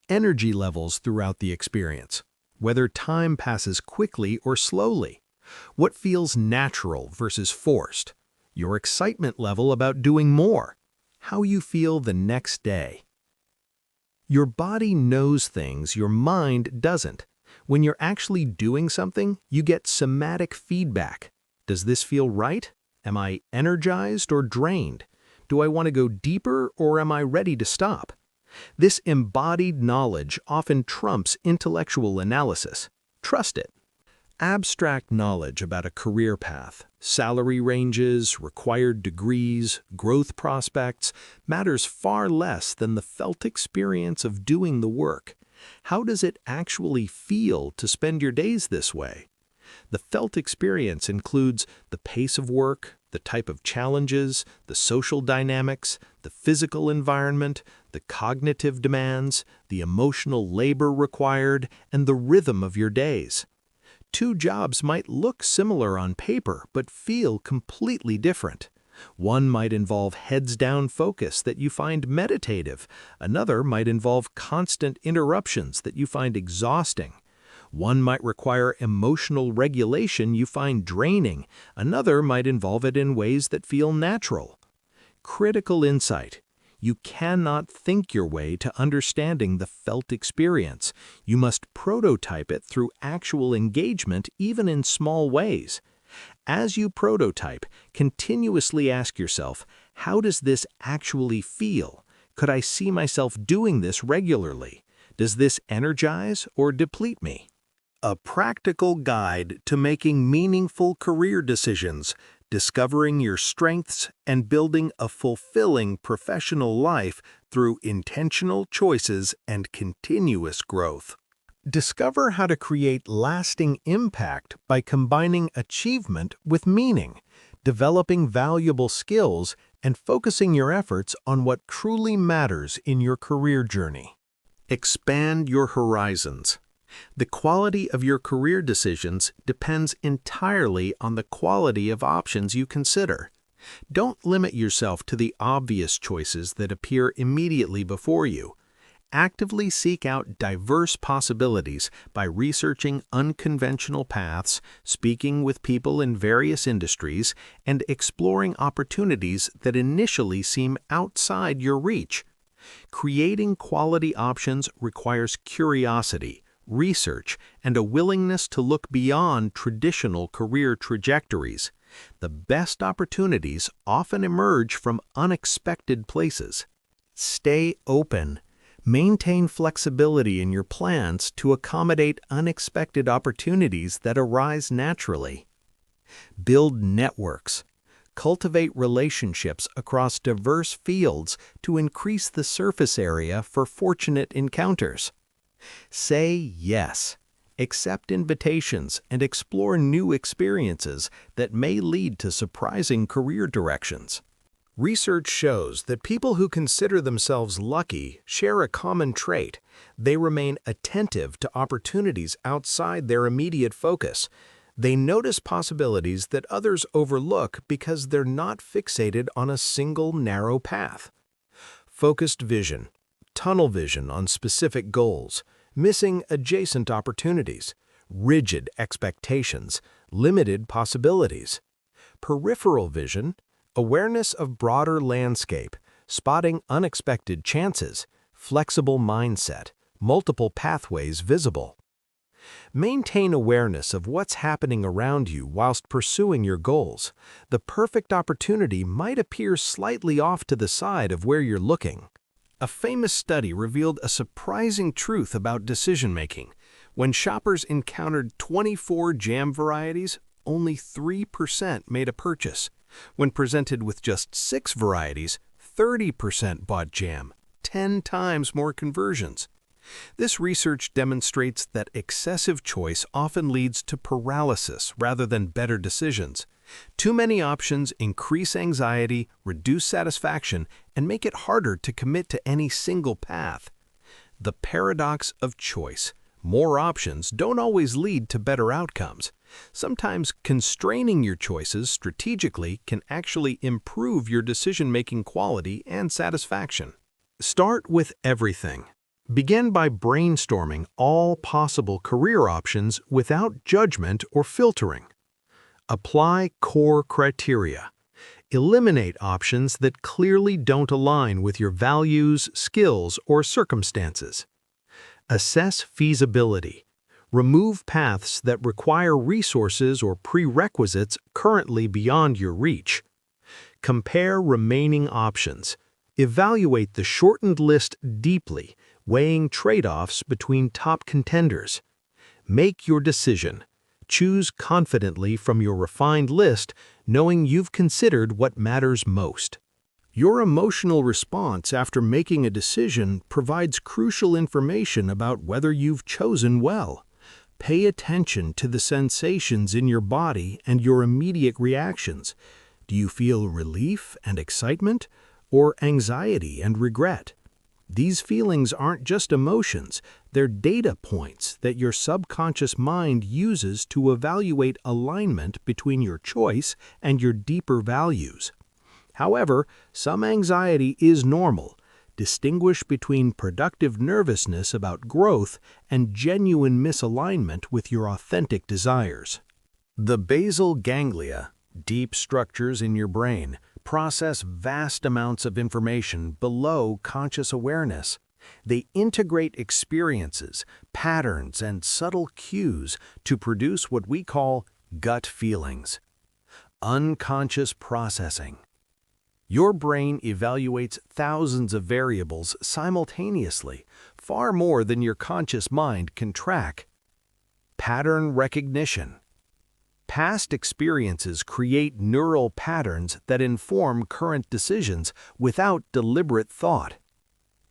Energy levels throughout the experience, whether time passes quickly or slowly, what feels natural versus forced, your excitement level about doing more, how you feel the next day. Your body knows things your mind doesn't. When you're actually doing something, you get somatic feedback. Does this feel right? Am I energized or drained? Do I want to go deeper or am I ready to stop? This embodied knowledge often trumps intellectual analysis. Trust it. Abstract knowledge about a career path, salary ranges, required degrees, growth prospects, matters far less than the felt experience of doing the work. How does it actually feel to spend your days this way? The felt experience includes the pace of work, the type of challenges, the social dynamics, the physical environment, the cognitive demands, the emotional labor required, and the rhythm of your days. Two jobs might look similar on paper but feel completely different. One might involve heads-down focus that you find meditative. Another might involve constant interruptions that you find exhausting. One might require emotional regulation you find draining. Another might involve it in ways that feel natural. Critical insight. You cannot think your way to understanding the felt experience. You must prototype it through actual engagement, even in small ways. As you prototype, continuously ask yourself, how does this actually feel? Could I see myself doing this regularly? Does this energize or deplete me? A practical guide to making meaningful career decisions, discovering your strengths, and building a fulfilling professional life through intentional choices and continuous growth. Discover how to create lasting impact by combining achievement with meaning, developing valuable skills, and focusing your efforts on what truly matters in your career journey. Expand your horizons. The quality of your career decisions depends entirely on the quality of options you consider. Don't limit yourself to the obvious choices that appear immediately before you. Actively seek out diverse possibilities by researching unconventional paths, speaking with people in various industries, and exploring opportunities that initially seem outside your reach. Creating quality options requires curiosity, research, and a willingness to look beyond traditional career trajectories. The best opportunities often emerge from unexpected places. Stay open. Maintain flexibility in your plans to accommodate unexpected opportunities that arise naturally. Build networks. Cultivate relationships across diverse fields to increase the surface area for fortunate encounters. Say yes. Accept invitations and explore new experiences that may lead to surprising career directions. Research shows that people who consider themselves lucky share a common trait. They remain attentive to opportunities outside their immediate focus. They notice possibilities that others overlook because they're not fixated on a single narrow path. Focused vision. Tunnel vision on specific goals, missing adjacent opportunities, rigid expectations, limited possibilities. Peripheral vision, awareness of broader landscape, spotting unexpected chances, flexible mindset, multiple pathways visible. Maintain awareness of what's happening around you whilst pursuing your goals. The perfect opportunity might appear slightly off to the side of where you're looking. A famous study revealed a surprising truth about decision-making. When shoppers encountered 24 jam varieties, only 3% made a purchase. When presented with just 6 varieties, 30% bought jam, 10 times more conversions. This research demonstrates that excessive choice often leads to paralysis rather than better decisions. Too many options increase anxiety, reduce satisfaction, and make it harder to commit to any single path. The paradox of choice. More options don't always lead to better outcomes. Sometimes constraining your choices strategically can actually improve your decision-making quality and satisfaction. Start with everything. Begin by brainstorming all possible career options without judgment or filtering. Apply core criteria. Eliminate options that clearly don't align with your values, skills, or circumstances. Assess feasibility. Remove paths that require resources or prerequisites currently beyond your reach. Compare remaining options. Evaluate the shortened list deeply, weighing trade-offs between top contenders. Make your decision. Choose confidently from your refined list, knowing you've considered what matters most. Your emotional response after making a decision provides crucial information about whether you've chosen well. Pay attention to the sensations in your body and your immediate reactions. Do you feel relief and excitement, or anxiety and regret? These feelings aren't just emotions, they're data points that your subconscious mind uses to evaluate alignment between your choice and your deeper values. However, some anxiety is normal. Distinguish between productive nervousness about growth and genuine misalignment with your authentic desires. The basal ganglia, deep structures in your brain, process vast amounts of information below conscious awareness. They integrate experiences, patterns, and subtle cues to produce what we call gut feelings. Unconscious processing. Your brain evaluates thousands of variables simultaneously, far more than your conscious mind can track. Pattern recognition. Past experiences create neural patterns that inform current decisions without deliberate thought.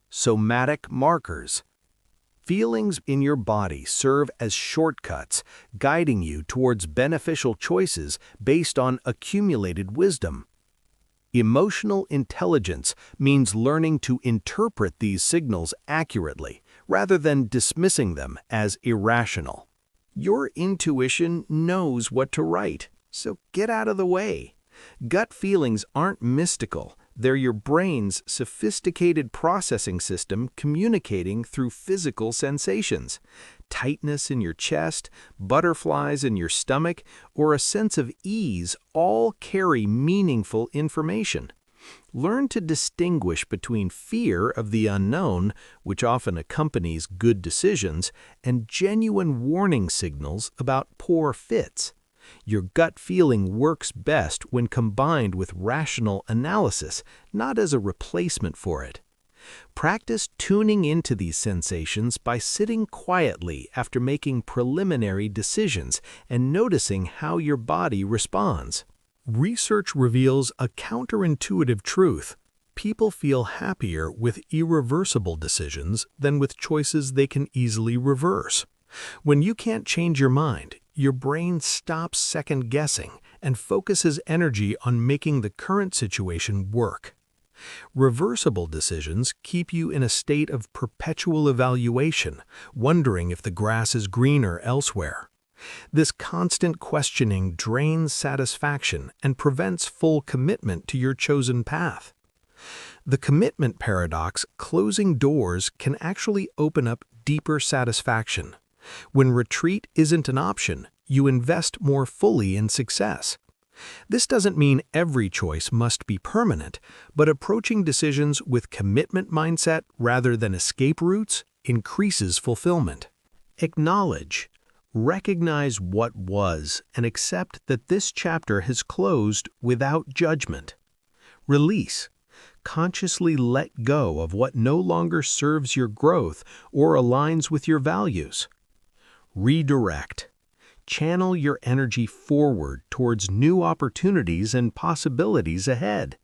Somatic markers. Feelings in your body serve as shortcuts, guiding you towards beneficial choices based on accumulated wisdom. Emotional intelligence means learning to interpret these signals accurately, rather than dismissing them as irrational. Your intuition knows what to write, so get out of the way. Gut feelings aren't mystical. They're your brain's sophisticated processing system communicating through physical sensations. Tightness in your chest, butterflies in your stomach, or a sense of ease all carry meaningful information. Learn to distinguish between fear of the unknown, which often accompanies good decisions, and genuine warning signals about poor fits. Your gut feeling works best when combined with rational analysis, not as a replacement for it. Practice tuning into these sensations by sitting quietly after making preliminary decisions and noticing how your body responds. Research reveals a counterintuitive truth. People feel happier with irreversible decisions than with choices they can easily reverse. When you can't change your mind, your brain stops second-guessing and focuses energy on making the current situation work. Reversible decisions keep you in a state of perpetual evaluation, wondering if the grass is greener elsewhere. This constant questioning drains satisfaction and prevents full commitment to your chosen path. The commitment paradox, closing doors, can actually open up deeper satisfaction. When retreat isn't an option, you invest more fully in success. This doesn't mean every choice must be permanent, but approaching decisions with commitment mindset rather than escape routes increases fulfillment. Acknowledge. Recognize what was and accept that this chapter has closed without judgment. Release. Consciously let go of what no longer serves your growth or aligns with your values. Redirect. Channel your energy forward towards new opportunities and possibilities ahead.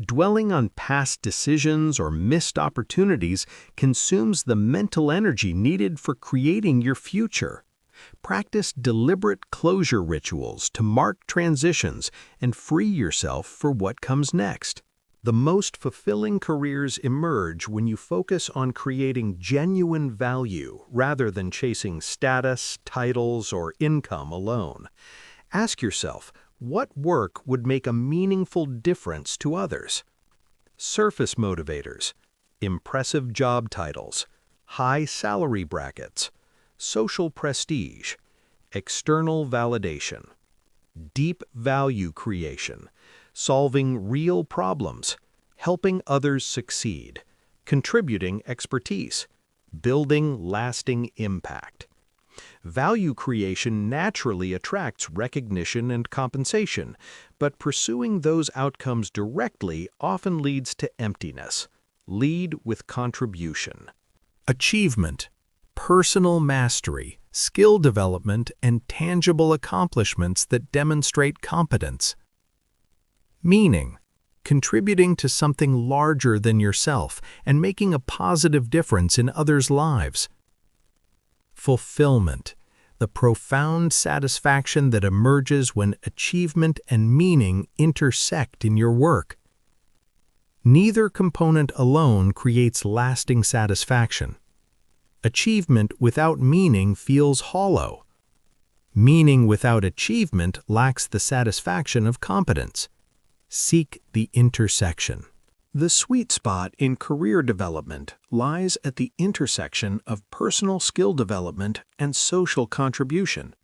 Dwelling on past decisions or missed opportunities consumes the mental energy needed for creating your future. Practice deliberate closure rituals to mark transitions and free yourself for what comes next. The most fulfilling careers emerge when you focus on creating genuine value rather than chasing status, titles, or income alone. Ask yourself, what work would make a meaningful difference to others? Surface motivators, impressive job titles, high salary brackets, social prestige, external validation, deep value creation, solving real problems, helping others succeed, contributing expertise, building lasting impact. Value creation naturally attracts recognition and compensation, but pursuing those outcomes directly often leads to emptiness. Lead with contribution. Achievement, personal mastery, skill development, and tangible accomplishments that demonstrate competence. Meaning, contributing to something larger than yourself and making a positive difference in others' lives. Fulfillment, the profound satisfaction that emerges when achievement and meaning intersect in your work. Neither component alone creates lasting satisfaction. Achievement without meaning feels hollow. Meaning without achievement lacks the satisfaction of competence. Seek the intersection. The sweet spot in career development lies at the intersection of personal skill development and social contribution.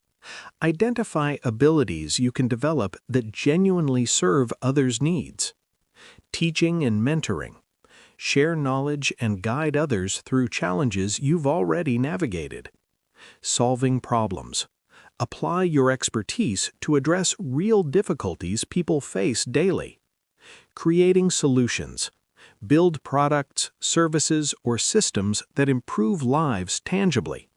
Identify abilities you can develop that genuinely serve others' needs. Teaching and mentoring. Share knowledge and guide others through challenges you've already navigated. Solving problems. Apply your expertise to address real difficulties people face daily. Creating solutions. Build products, services, or systems that improve lives tangibly.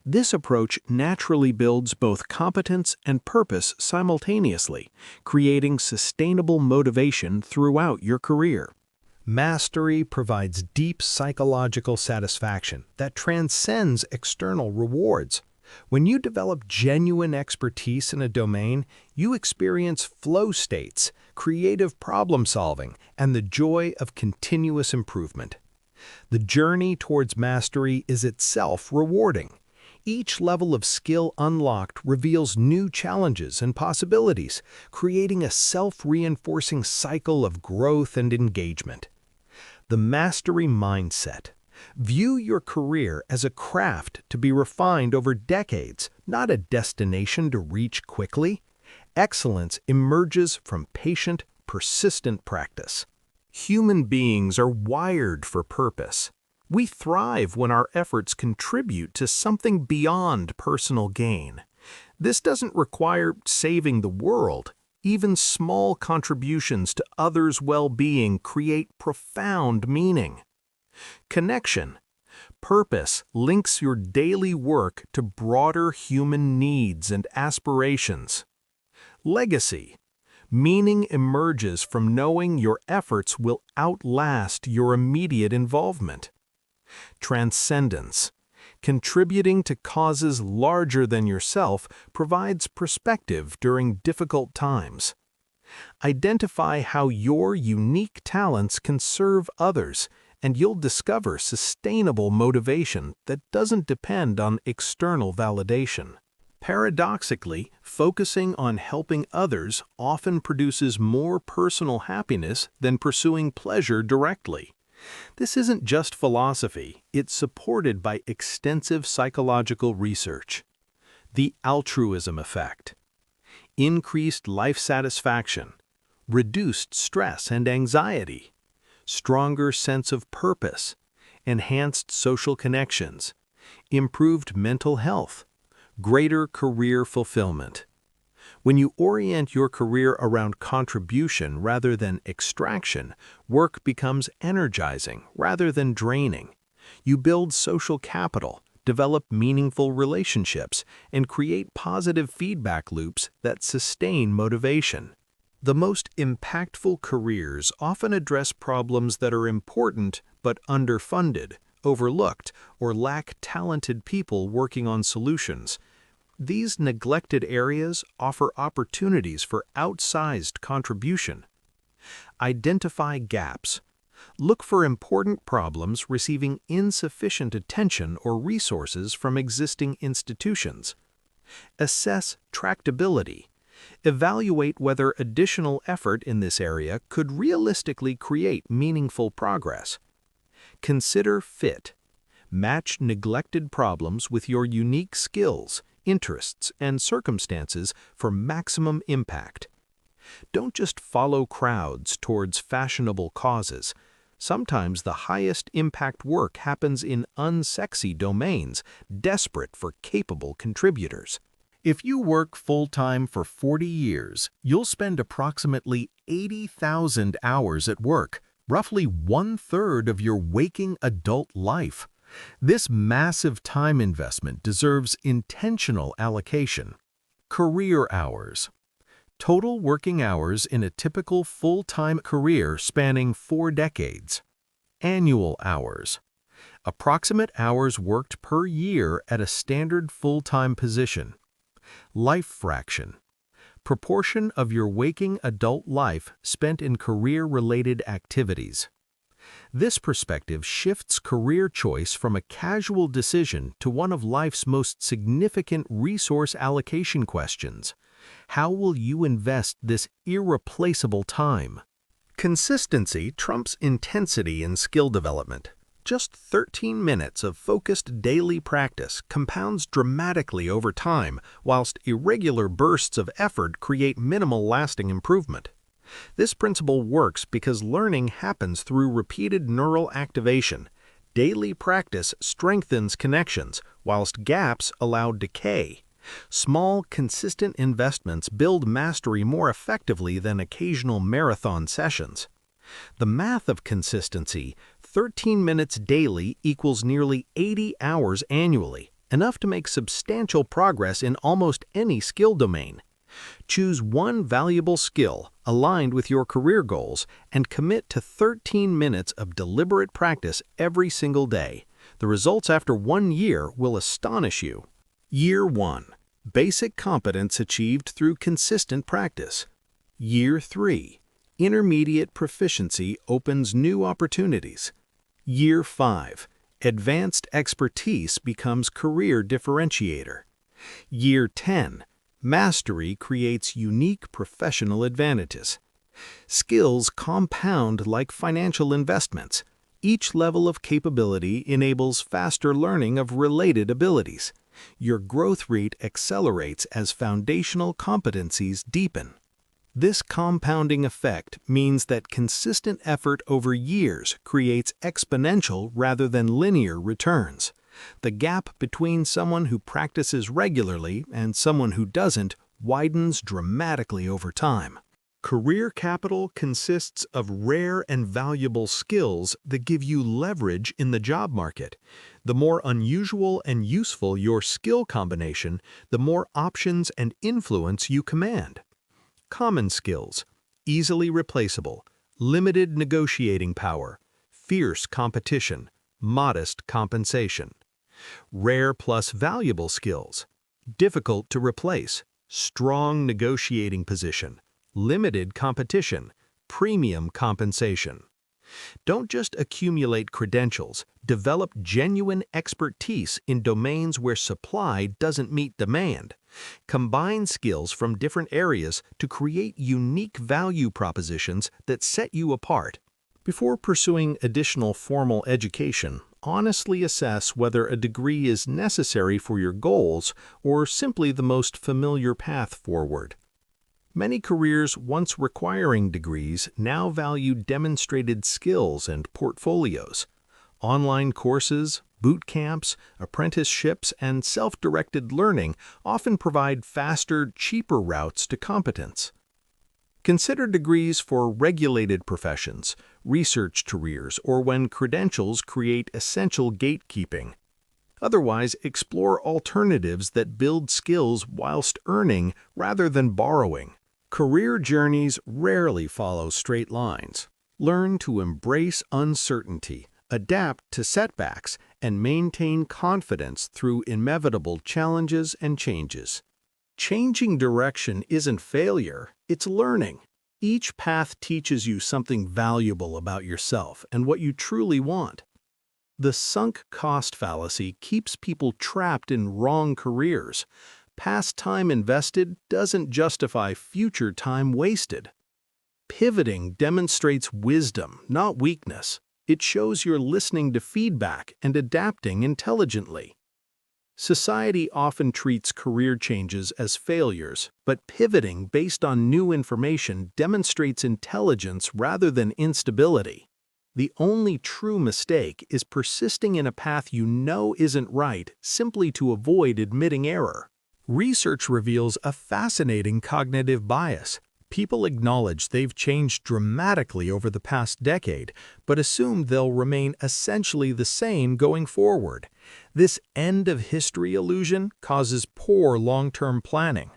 This approach naturally builds both competence and purpose simultaneously, creating sustainable motivation throughout your career. Mastery provides deep psychological satisfaction that transcends external rewards. When you develop genuine expertise in a domain, you experience flow states, creative problem solving, and the joy of continuous improvement. The journey towards mastery is itself rewarding. Each level of skill unlocked reveals new challenges and possibilities, creating a self-reinforcing cycle of growth and engagement. The mastery mindset. View your career as a craft to be refined over decades, not a destination to reach quickly. Excellence emerges from patient, persistent practice. Human beings are wired for purpose. We thrive when our efforts contribute to something beyond personal gain. This doesn't require saving the world. Even small contributions to others' well-being create profound meaning. Connection. Purpose links your daily work to broader human needs and aspirations. Legacy. Meaning emerges from knowing your efforts will outlast your immediate involvement. Transcendence. Contributing to causes larger than yourself provides perspective during difficult times. Identify how your unique talents can serve others, and you'll discover sustainable motivation that doesn't depend on external validation. Paradoxically, focusing on helping others often produces more personal happiness than pursuing pleasure directly. This isn't just philosophy, it's supported by extensive psychological research. The altruism effect. Increased life satisfaction, reduced stress and anxiety, stronger sense of purpose, enhanced social connections, improved mental health, greater career fulfillment. When you orient your career around contribution rather than extraction, work becomes energizing rather than draining. You build social capital, develop meaningful relationships, and create positive feedback loops that sustain motivation. The most impactful careers often address problems that are important but underfunded, overlooked, or lack talented people working on solutions. These neglected areas offer opportunities for outsized contribution. Identify gaps. Look for important problems receiving insufficient attention or resources from existing institutions. Assess tractability. Evaluate whether additional effort in this area could realistically create meaningful progress. Consider fit. Match neglected problems with your unique skills, interests, and circumstances for maximum impact. Don't just follow crowds towards fashionable causes. Sometimes the highest impact work happens in unsexy domains, desperate for capable contributors. If you work full-time for 40 years, you'll spend approximately 80,000 hours at work, roughly one-third of your waking adult life. This massive time investment deserves intentional allocation. Career hours. Total working hours in a typical full-time career spanning 4 decades. Annual hours. Approximate hours worked per year at a standard full-time position. Life fraction. Proportion of your waking adult life spent in career-related activities. This perspective shifts career choice from a casual decision to one of life's most significant resource allocation questions. How will you invest this irreplaceable time? Consistency trumps intensity in skill development. Just 13 minutes of focused daily practice compounds dramatically over time, whilst irregular bursts of effort create minimal lasting improvement. This principle works because learning happens through repeated neural activation. Daily practice strengthens connections, whilst gaps allow decay. Small, consistent investments build mastery more effectively than occasional marathon sessions. The math of consistency: 13 minutes daily equals nearly 80 hours annually, enough to make substantial progress in almost any skill domain. Choose one valuable skill aligned with your career goals and commit to 13 minutes of deliberate practice every single day. The results after 1 year will astonish you. Year 1. Basic competence achieved through consistent practice. Year 3. Intermediate proficiency opens new opportunities. Year 5. Advanced expertise becomes career differentiator. Year 10. Mastery creates unique professional advantages. Skills compound like financial investments. Each level of capability enables faster learning of related abilities. Your growth rate accelerates as foundational competencies deepen. This compounding effect means that consistent effort over years creates exponential rather than linear returns. The gap between someone who practices regularly and someone who doesn't widens dramatically over time. Career capital consists of rare and valuable skills that give you leverage in the job market. The more unusual and useful your skill combination, the more options and influence you command. Common skills: easily replaceable, limited negotiating power, fierce competition, modest compensation. Rare plus valuable skills: difficult to replace, strong negotiating position, limited competition, premium compensation. Don't just accumulate credentials, develop genuine expertise in domains where supply doesn't meet demand. Combine skills from different areas to create unique value propositions that set you apart. Before pursuing additional formal education, honestly assess whether a degree is necessary for your goals or simply the most familiar path forward. Many careers once requiring degrees now value demonstrated skills and portfolios. Online courses, boot camps, apprenticeships, and self-directed learning often provide faster, cheaper routes to competence. Consider degrees for regulated professions, research careers, or when credentials create essential gatekeeping. Otherwise, explore alternatives that build skills whilst earning rather than borrowing. Career journeys rarely follow straight lines. Learn to embrace uncertainty, adapt to setbacks, and maintain confidence through inevitable challenges and changes. Changing direction isn't failure, it's learning. Each path teaches you something valuable about yourself and what you truly want. The sunk cost fallacy keeps people trapped in wrong careers. Past time invested doesn't justify future time wasted. Pivoting demonstrates wisdom, not weakness. It shows you're listening to feedback and adapting intelligently. Society often treats career changes as failures, but pivoting based on new information demonstrates intelligence rather than instability. The only true mistake is persisting in a path you know isn't right simply to avoid admitting error. Research reveals a fascinating cognitive bias. People acknowledge they've changed dramatically over the past decade, but assume they'll remain essentially the same going forward. This end-of-history illusion causes poor long-term planning.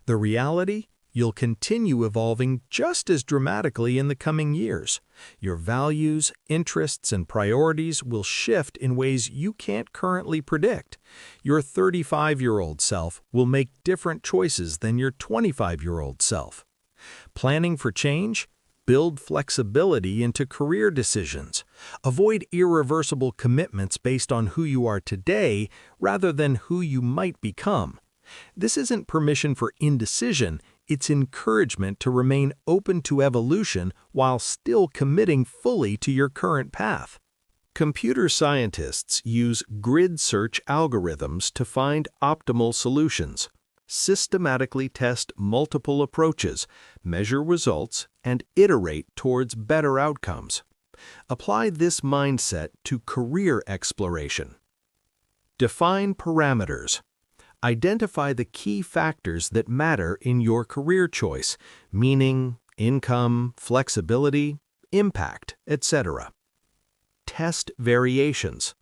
The reality? You'll continue evolving just as dramatically in the coming years. Your values, interests, and priorities will shift in ways you can't currently predict. Your 35-year-old self will make different choices than your 25-year-old self. Planning for change? Build flexibility into career decisions. Avoid irreversible commitments based on who you are today rather than who you might become. This isn't permission for indecision, it's encouragement to remain open to evolution while still committing fully to your current path. Computer scientists use grid search algorithms to find optimal solutions, systematically test multiple approaches, measure results, and iterate towards better outcomes. Apply this mindset to career exploration. Define parameters. Identify the key factors that matter in your career choice: meaning, income, flexibility, impact, etc. Test variations.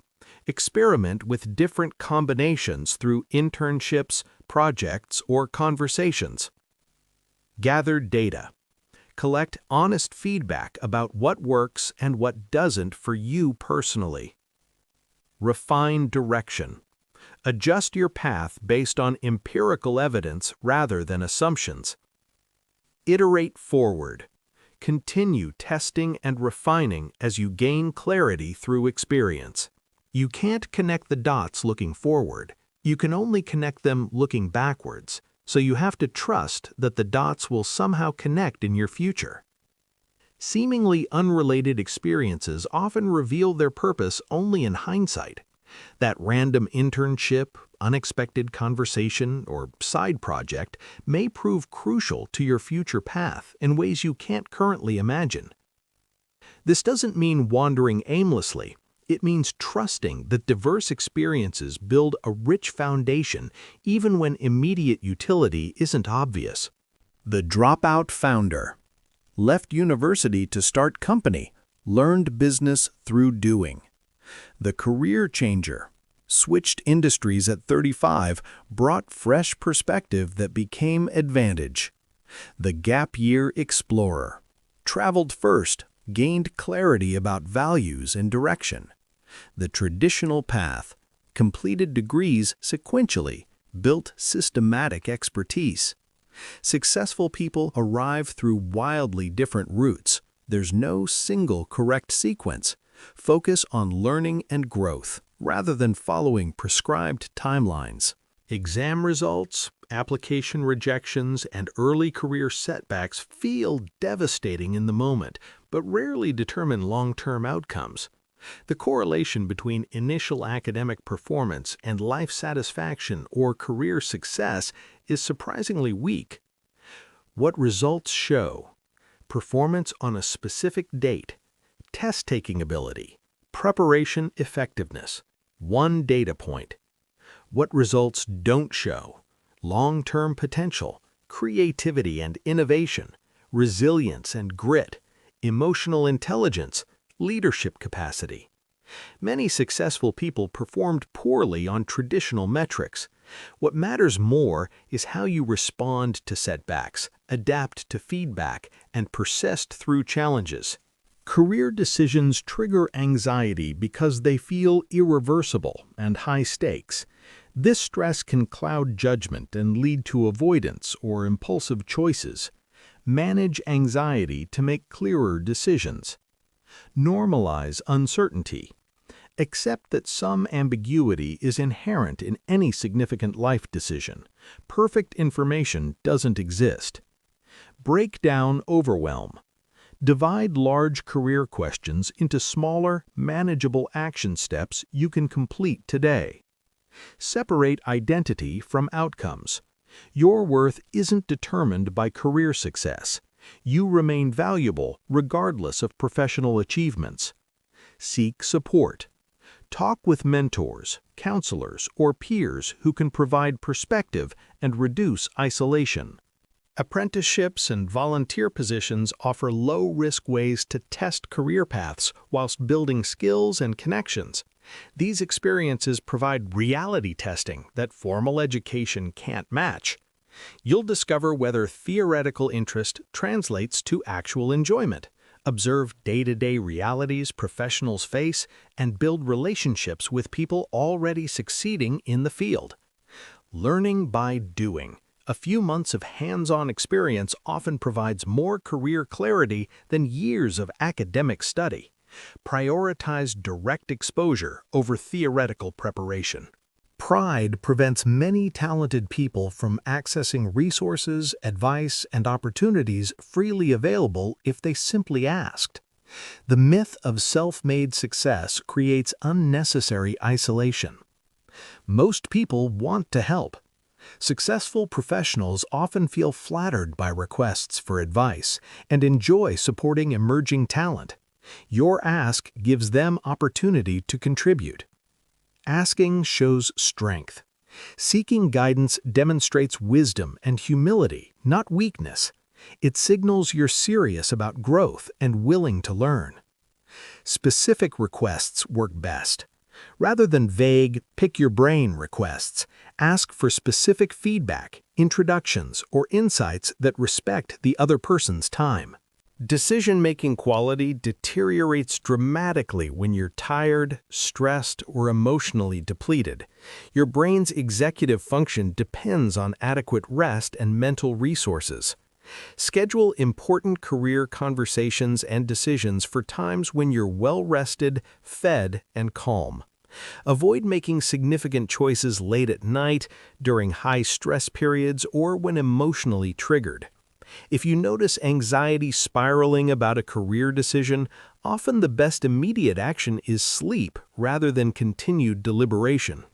Experiment with different combinations through internships, projects, or conversations. Gather data. Collect honest feedback about what works and what doesn't for you personally. Refine direction. Adjust your path based on empirical evidence rather than assumptions. Iterate forward. Continue testing and refining as you gain clarity through experience. You can't connect the dots looking forward. You can only connect them looking backwards, so you have to trust that the dots will somehow connect in your future. Seemingly unrelated experiences often reveal their purpose only in hindsight. That random internship, unexpected conversation, or side project may prove crucial to your future path in ways you can't currently imagine. This doesn't mean wandering aimlessly. It means trusting that diverse experiences build a rich foundation even when immediate utility isn't obvious. The dropout founder. Left university to start company, learned business through doing. The career changer. Switched industries at 35, brought fresh perspective that became advantage. The gap year explorer. Traveled first, gained clarity about values and direction. The traditional path. Completed degrees sequentially, built systematic expertise. Successful people arrive through wildly different routes. There's no single correct sequence. Focus on learning and growth, rather than following prescribed timelines. Exam results, application rejections, and early career setbacks feel devastating in the moment, but rarely determine long-term outcomes. The correlation between initial academic performance and life satisfaction or career success is surprisingly weak. What results show? Performance on a specific date, test-taking ability, preparation effectiveness. One data point. What results don't show? Long-term potential, creativity and innovation, resilience and grit, emotional intelligence, leadership capacity. Many successful people performed poorly on traditional metrics. What matters more is how you respond to setbacks, adapt to feedback, and persist through challenges. Career decisions trigger anxiety because they feel irreversible and high stakes. This stress can cloud judgment and lead to avoidance or impulsive choices. Manage anxiety to make clearer decisions. Normalize uncertainty. Accept that some ambiguity is inherent in any significant life decision. Perfect information doesn't exist. Break down overwhelm. Divide large career questions into smaller, manageable action steps you can complete today. Separate identity from outcomes. Your worth isn't determined by career success. You remain valuable regardless of professional achievements. Seek support. Talk with mentors, counselors, or peers who can provide perspective and reduce isolation. Apprenticeships and volunteer positions offer low-risk ways to test career paths whilst building skills and connections. These experiences provide reality testing that formal education can't match. You'll discover whether theoretical interest translates to actual enjoyment, observe day-to-day realities professionals face, and build relationships with people already succeeding in the field. Learning by doing. A few months of hands-on experience often provides more career clarity than years of academic study. Prioritize direct exposure over theoretical preparation. Pride prevents many talented people from accessing resources, advice, and opportunities freely available if they simply asked. The myth of self-made success creates unnecessary isolation. Most people want to help. Successful professionals often feel flattered by requests for advice and enjoy supporting emerging talent. Your ask gives them opportunity to contribute. Asking shows strength. Seeking guidance demonstrates wisdom and humility, not weakness. It signals you're serious about growth and willing to learn. Specific requests work best. Rather than vague, pick-your-brain requests, ask for specific feedback, introductions, or insights that respect the other person's time. Decision-making quality deteriorates dramatically when you're tired, stressed, or emotionally depleted. Your brain's executive function depends on adequate rest and mental resources. Schedule important career conversations and decisions for times when you're well-rested, fed, and calm. Avoid making significant choices late at night, during high-stress periods, or when emotionally triggered. If you notice anxiety spiraling about a career decision, often the best immediate action is sleep rather than continued deliberation.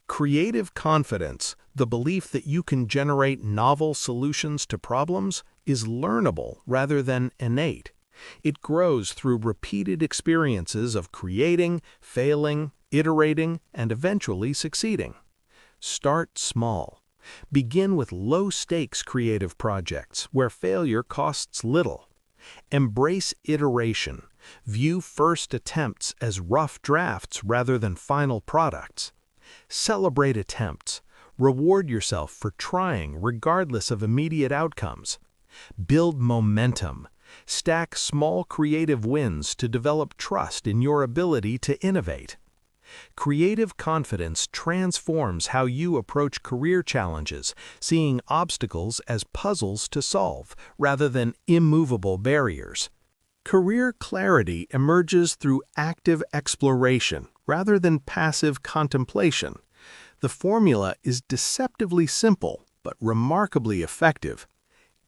Creative confidence, the belief that you can generate novel solutions to problems, is learnable rather than innate. It grows through repeated experiences of creating, failing, iterating, and eventually succeeding. Start small. Begin with low-stakes creative projects where failure costs little. Embrace iteration. View first attempts as rough drafts rather than final products. Celebrate attempts. Reward yourself for trying regardless of immediate outcomes. Build momentum. Stack small creative wins to develop trust in your ability to innovate. Creative confidence transforms how you approach career challenges, seeing obstacles as puzzles to solve rather than immovable barriers. Career clarity emerges through active exploration rather than passive contemplation. The formula is deceptively simple but remarkably effective.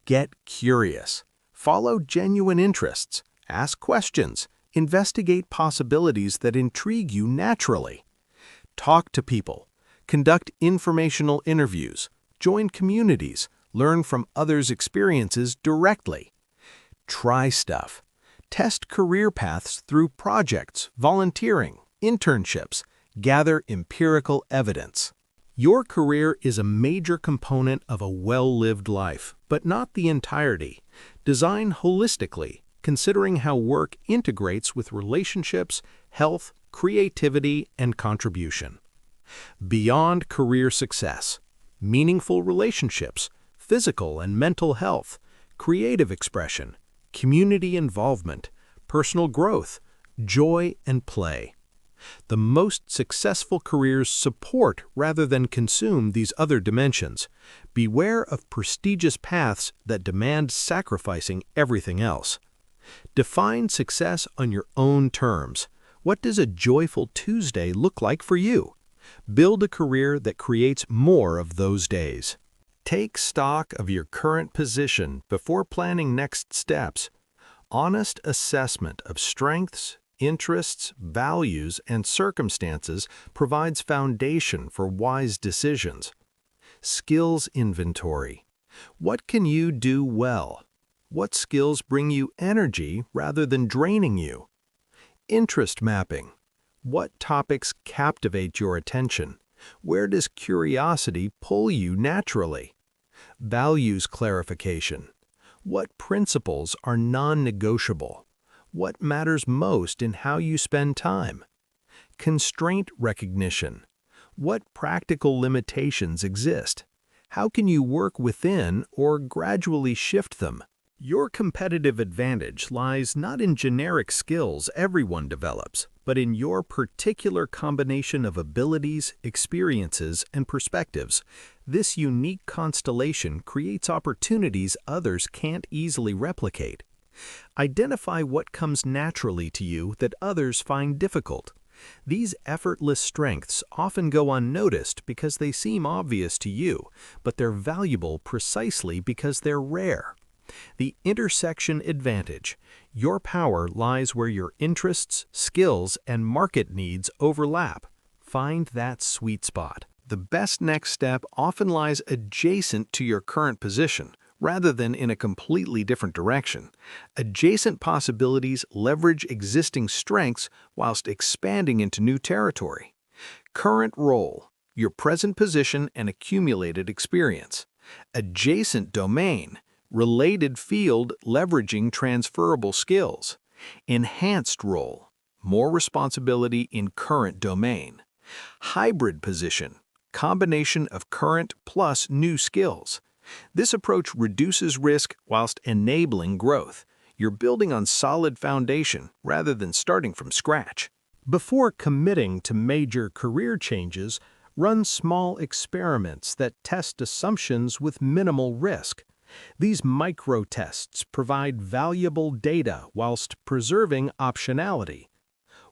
Get curious. Follow genuine interests. Ask questions. Investigate possibilities that intrigue you naturally. Talk to people. Conduct informational interviews. Join communities. Learn from others' experiences directly. Try stuff. Test career paths through projects, volunteering, internships. Gather empirical evidence. Your career is a major component of a well-lived life, but not the entirety. Design holistically, considering how work integrates with relationships, health, creativity, and contribution. Beyond career success, meaningful relationships, physical and mental health, creative expression, community involvement, personal growth, joy, and play. The most successful careers support rather than consume these other dimensions. Beware of prestigious paths that demand sacrificing everything else. Define success on your own terms. What does a joyful Tuesday look like for you? Build a career that creates more of those days. Take stock of your current position before planning next steps. Honest assessment of strengths, interests, values, and circumstances provides foundation for wise decisions. Skills inventory. What can you do well? What skills bring you energy rather than draining you? Interest mapping. What topics captivate your attention? Where does curiosity pull you naturally? Values clarification. What principles are non-negotiable? What matters most in how you spend time? Constraint recognition. What practical limitations exist? How can you work within or gradually shift them? Your competitive advantage lies not in generic skills everyone develops, but in your particular combination of abilities, experiences, and perspectives. This unique constellation creates opportunities others can't easily replicate. Identify what comes naturally to you that others find difficult. These effortless strengths often go unnoticed because they seem obvious to you, but they're valuable precisely because they're rare. The intersection advantage. Your power lies where your interests, skills, and market needs overlap. Find that sweet spot. The best next step often lies adjacent to your current position, rather than in a completely different direction. Adjacent possibilities leverage existing strengths whilst expanding into new territory. Current role, your present position and accumulated experience. Adjacent domain, related field leveraging transferable skills. Enhanced role, more responsibility in current domain. Hybrid position, combination of current plus new skills. This approach reduces risk whilst enabling growth. You're building on solid foundation rather than starting from scratch. Before committing to major career changes, run small experiments that test assumptions with minimal risk. These micro-tests provide valuable data whilst preserving optionality.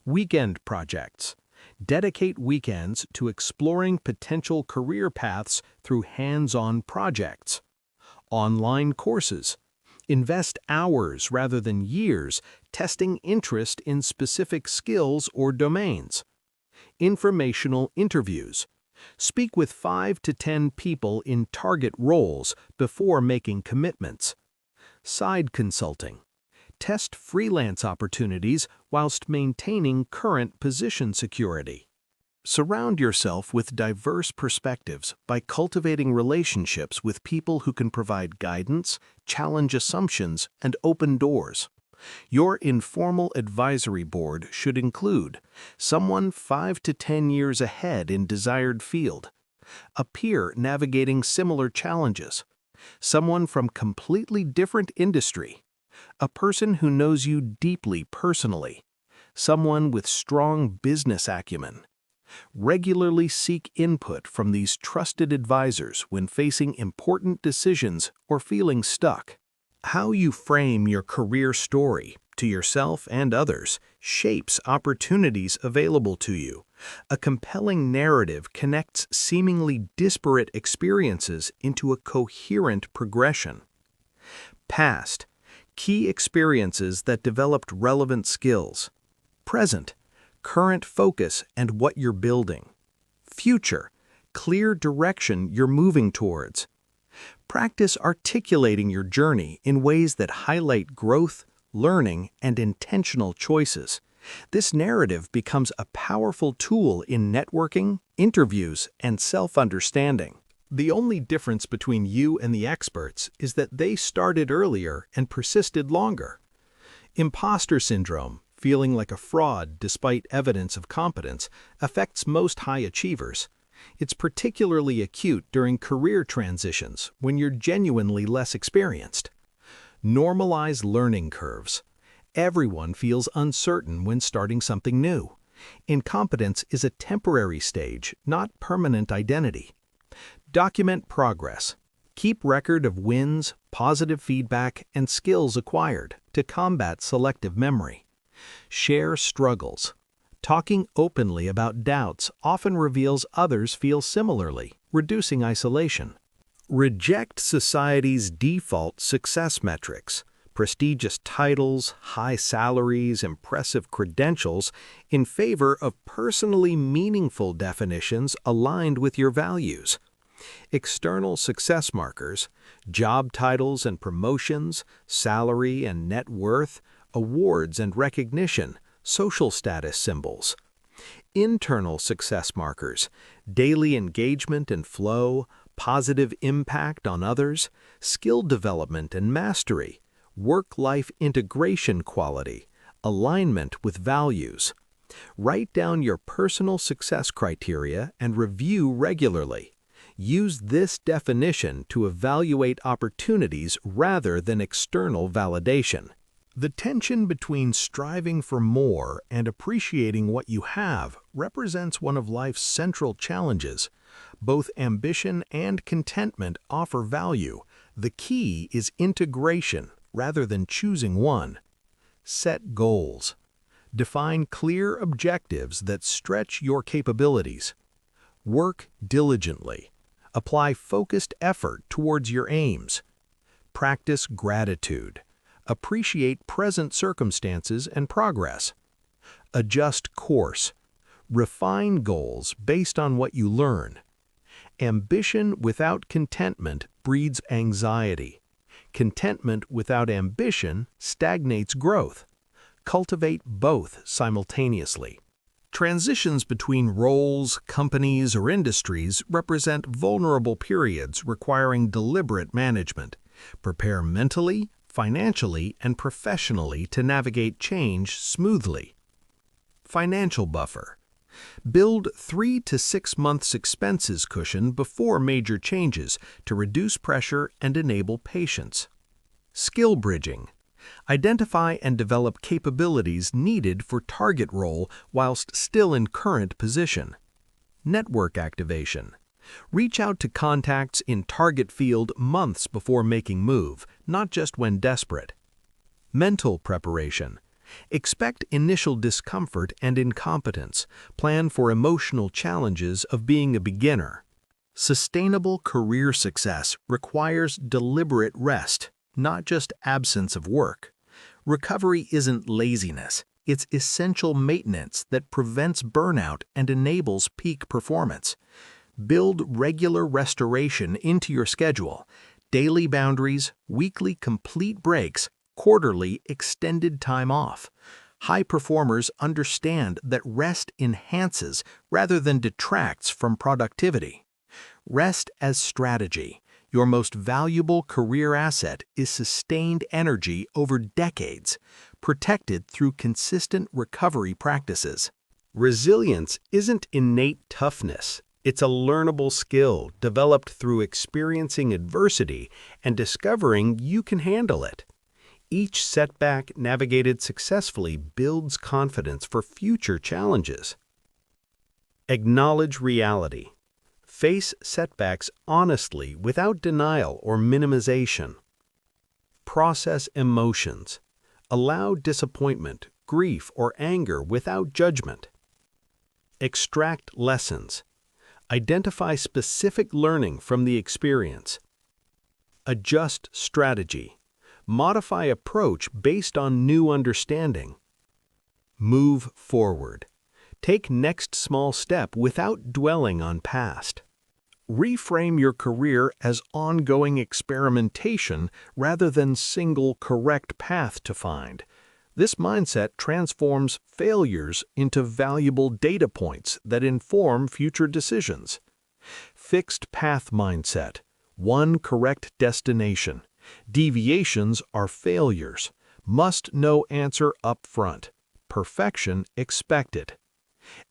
Weekend projects. Dedicate weekends to exploring potential career paths through hands-on projects. Online courses. Invest hours rather than years testing interest in specific skills or domains. Informational interviews. Speak with 5 to 10 people in target roles before making commitments. Side consulting. Test freelance opportunities whilst maintaining current position security. Surround yourself with diverse perspectives by cultivating relationships with people who can provide guidance, challenge assumptions, and open doors. Your informal advisory board should include someone 5 to 10 years ahead in desired field, a peer navigating similar challenges, someone from completely different industry, a person who knows you deeply personally, someone with strong business acumen. Regularly seek input from these trusted advisors when facing important decisions or feeling stuck. How you frame your career story to yourself and others shapes opportunities available to you. A compelling narrative connects seemingly disparate experiences into a coherent progression. Past. Key experiences that developed relevant skills. Present. Current focus and what you're building. Future. Clear direction you're moving towards. Practice articulating your journey in ways that highlight growth, learning, and intentional choices. This narrative becomes a powerful tool in networking, interviews, and self-understanding. The only difference between you and the experts is that they started earlier and persisted longer. Imposter syndrome, feeling like a fraud despite evidence of competence, affects most high achievers. It's particularly acute during career transitions when you're genuinely less experienced. Normalize learning curves. Everyone feels uncertain when starting something new. Incompetence is a temporary stage, not permanent identity. Document progress. Keep record of wins, positive feedback, and skills acquired to combat selective memory. Share struggles. Talking openly about doubts often reveals others feel similarly, reducing isolation. Reject society's default success metrics, prestigious titles, high salaries, impressive credentials, in favor of personally meaningful definitions aligned with your values. External success markers, job titles and promotions, salary and net worth, awards and recognition, social status symbols. Internal success markers, daily engagement and flow, positive impact on others, skill development and mastery, work-life integration quality, alignment with values. Write down your personal success criteria and review regularly. Use this definition to evaluate opportunities rather than external validation. The tension between striving for more and appreciating what you have represents one of life's central challenges. Both ambition and contentment offer value. The key is integration rather than choosing one. Set goals. Define clear objectives that stretch your capabilities. Work diligently. Apply focused effort towards your aims. Practice gratitude. Appreciate present circumstances and progress. Adjust course. Refine goals based on what you learn. Ambition without contentment breeds anxiety. Contentment without ambition stagnates growth. Cultivate both simultaneously. Transitions between roles, companies, or industries represent vulnerable periods requiring deliberate management. Prepare mentally, financially, and professionally to navigate change smoothly. Financial buffer. Build 3 to 6 months expenses cushion before major changes to reduce pressure and enable patience. Skill bridging. Identify and develop capabilities needed for target role whilst still in current position. Network activation. Reach out to contacts in target field months before making move, not just when desperate. Mental preparation. Expect initial discomfort and incompetence. Plan for emotional challenges of being a beginner. Sustainable career success requires deliberate rest, not just absence of work. Recovery isn't laziness. It's essential maintenance that prevents burnout and enables peak performance. Build regular restoration into your schedule. Daily boundaries, weekly complete breaks, quarterly extended time off. High performers understand that rest enhances rather than detracts from productivity. Rest as strategy. Your most valuable career asset is sustained energy over decades, protected through consistent recovery practices. Resilience isn't innate toughness. It's a learnable skill developed through experiencing adversity and discovering you can handle it. Each setback navigated successfully builds confidence for future challenges. Acknowledge reality. Face setbacks honestly without denial or minimization. Process emotions. Allow disappointment, grief, or anger without judgment. Extract lessons. Identify specific learning from the experience. Adjust strategy. Modify approach based on new understanding. Move forward. Take next small step without dwelling on past. Reframe your career as ongoing experimentation rather than single correct path to find. This mindset transforms failures into valuable data points that inform future decisions. Fixed path mindset. One correct destination. Deviations are failures. Must know answer up front. Perfection expected.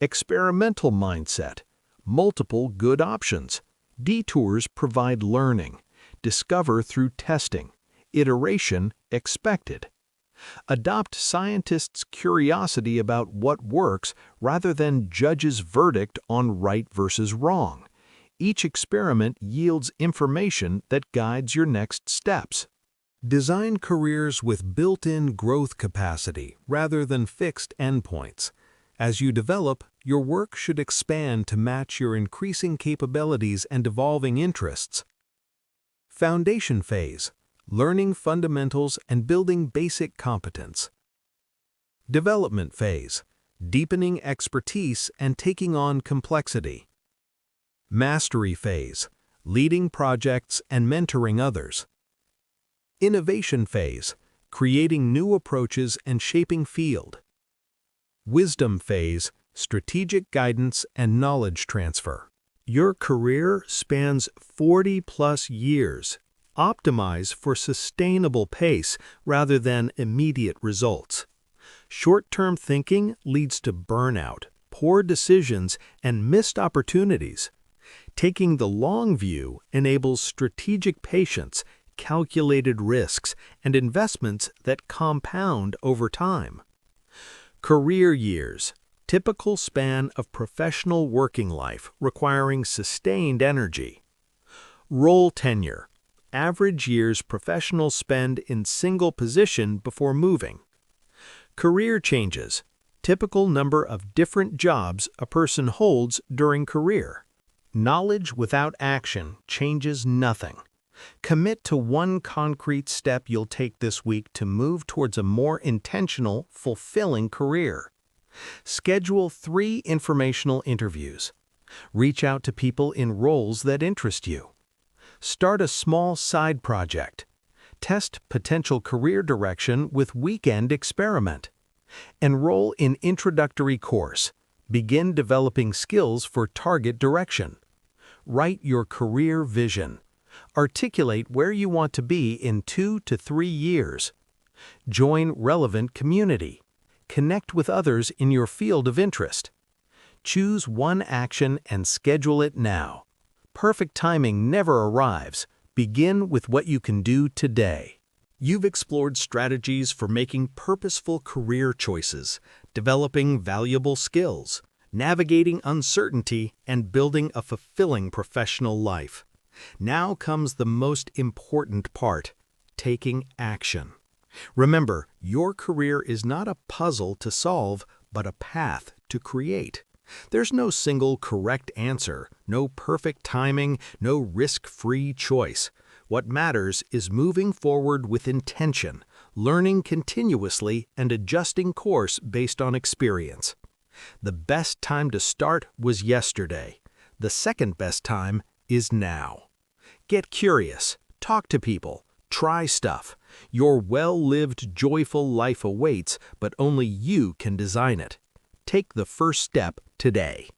Experimental mindset. Multiple good options. Detours provide learning. Discover through testing. Iteration expected. Adopt scientists' curiosity about what works rather than judges' verdict on right versus wrong. Each experiment yields information that guides your next steps. Design careers with built-in growth capacity rather than fixed endpoints. As you develop, your work should expand to match your increasing capabilities and evolving interests. Foundation phase. Learning fundamentals and building basic competence. Development phase. Deepening expertise and taking on complexity. Mastery phase. Leading projects and mentoring others. Innovation phase. Creating new approaches and shaping field. Wisdom phase, strategic guidance and knowledge transfer. Your career spans 40+ years. Optimize for sustainable pace rather than immediate results. Short-term thinking leads to burnout, poor decisions, and missed opportunities. Taking the long view enables strategic patience, calculated risks, and investments that compound over time. Career years, typical span of professional working life requiring sustained energy. Role tenure, average years professionals spend in single position before moving. Career changes, typical number of different jobs a person holds during career. Knowledge without action changes nothing. Commit to one concrete step you'll take this week to move towards a more intentional, fulfilling career. Schedule 3 informational interviews. Reach out to people in roles that interest you. Start a small side project. Test potential career direction with weekend experiment. Enroll in introductory course. Begin developing skills for target direction. Write your career vision. Articulate where you want to be in 2 to 3 years. Join relevant community. Connect with others in your field of interest. Choose one action and schedule it now. Perfect timing never arrives. Begin with what you can do today. You've explored strategies for making purposeful career choices, developing valuable skills, navigating uncertainty, and building a fulfilling professional life. Now comes the most important part, taking action. Remember, your career is not a puzzle to solve, but a path to create. There's no single correct answer, no perfect timing, no risk-free choice. What matters is moving forward with intention, learning continuously, and adjusting course based on experience. The best time to start was yesterday. The second best time is now. Get curious, talk to people, try stuff. Your well-lived, joyful life awaits, but only you can design it. Take the first step today.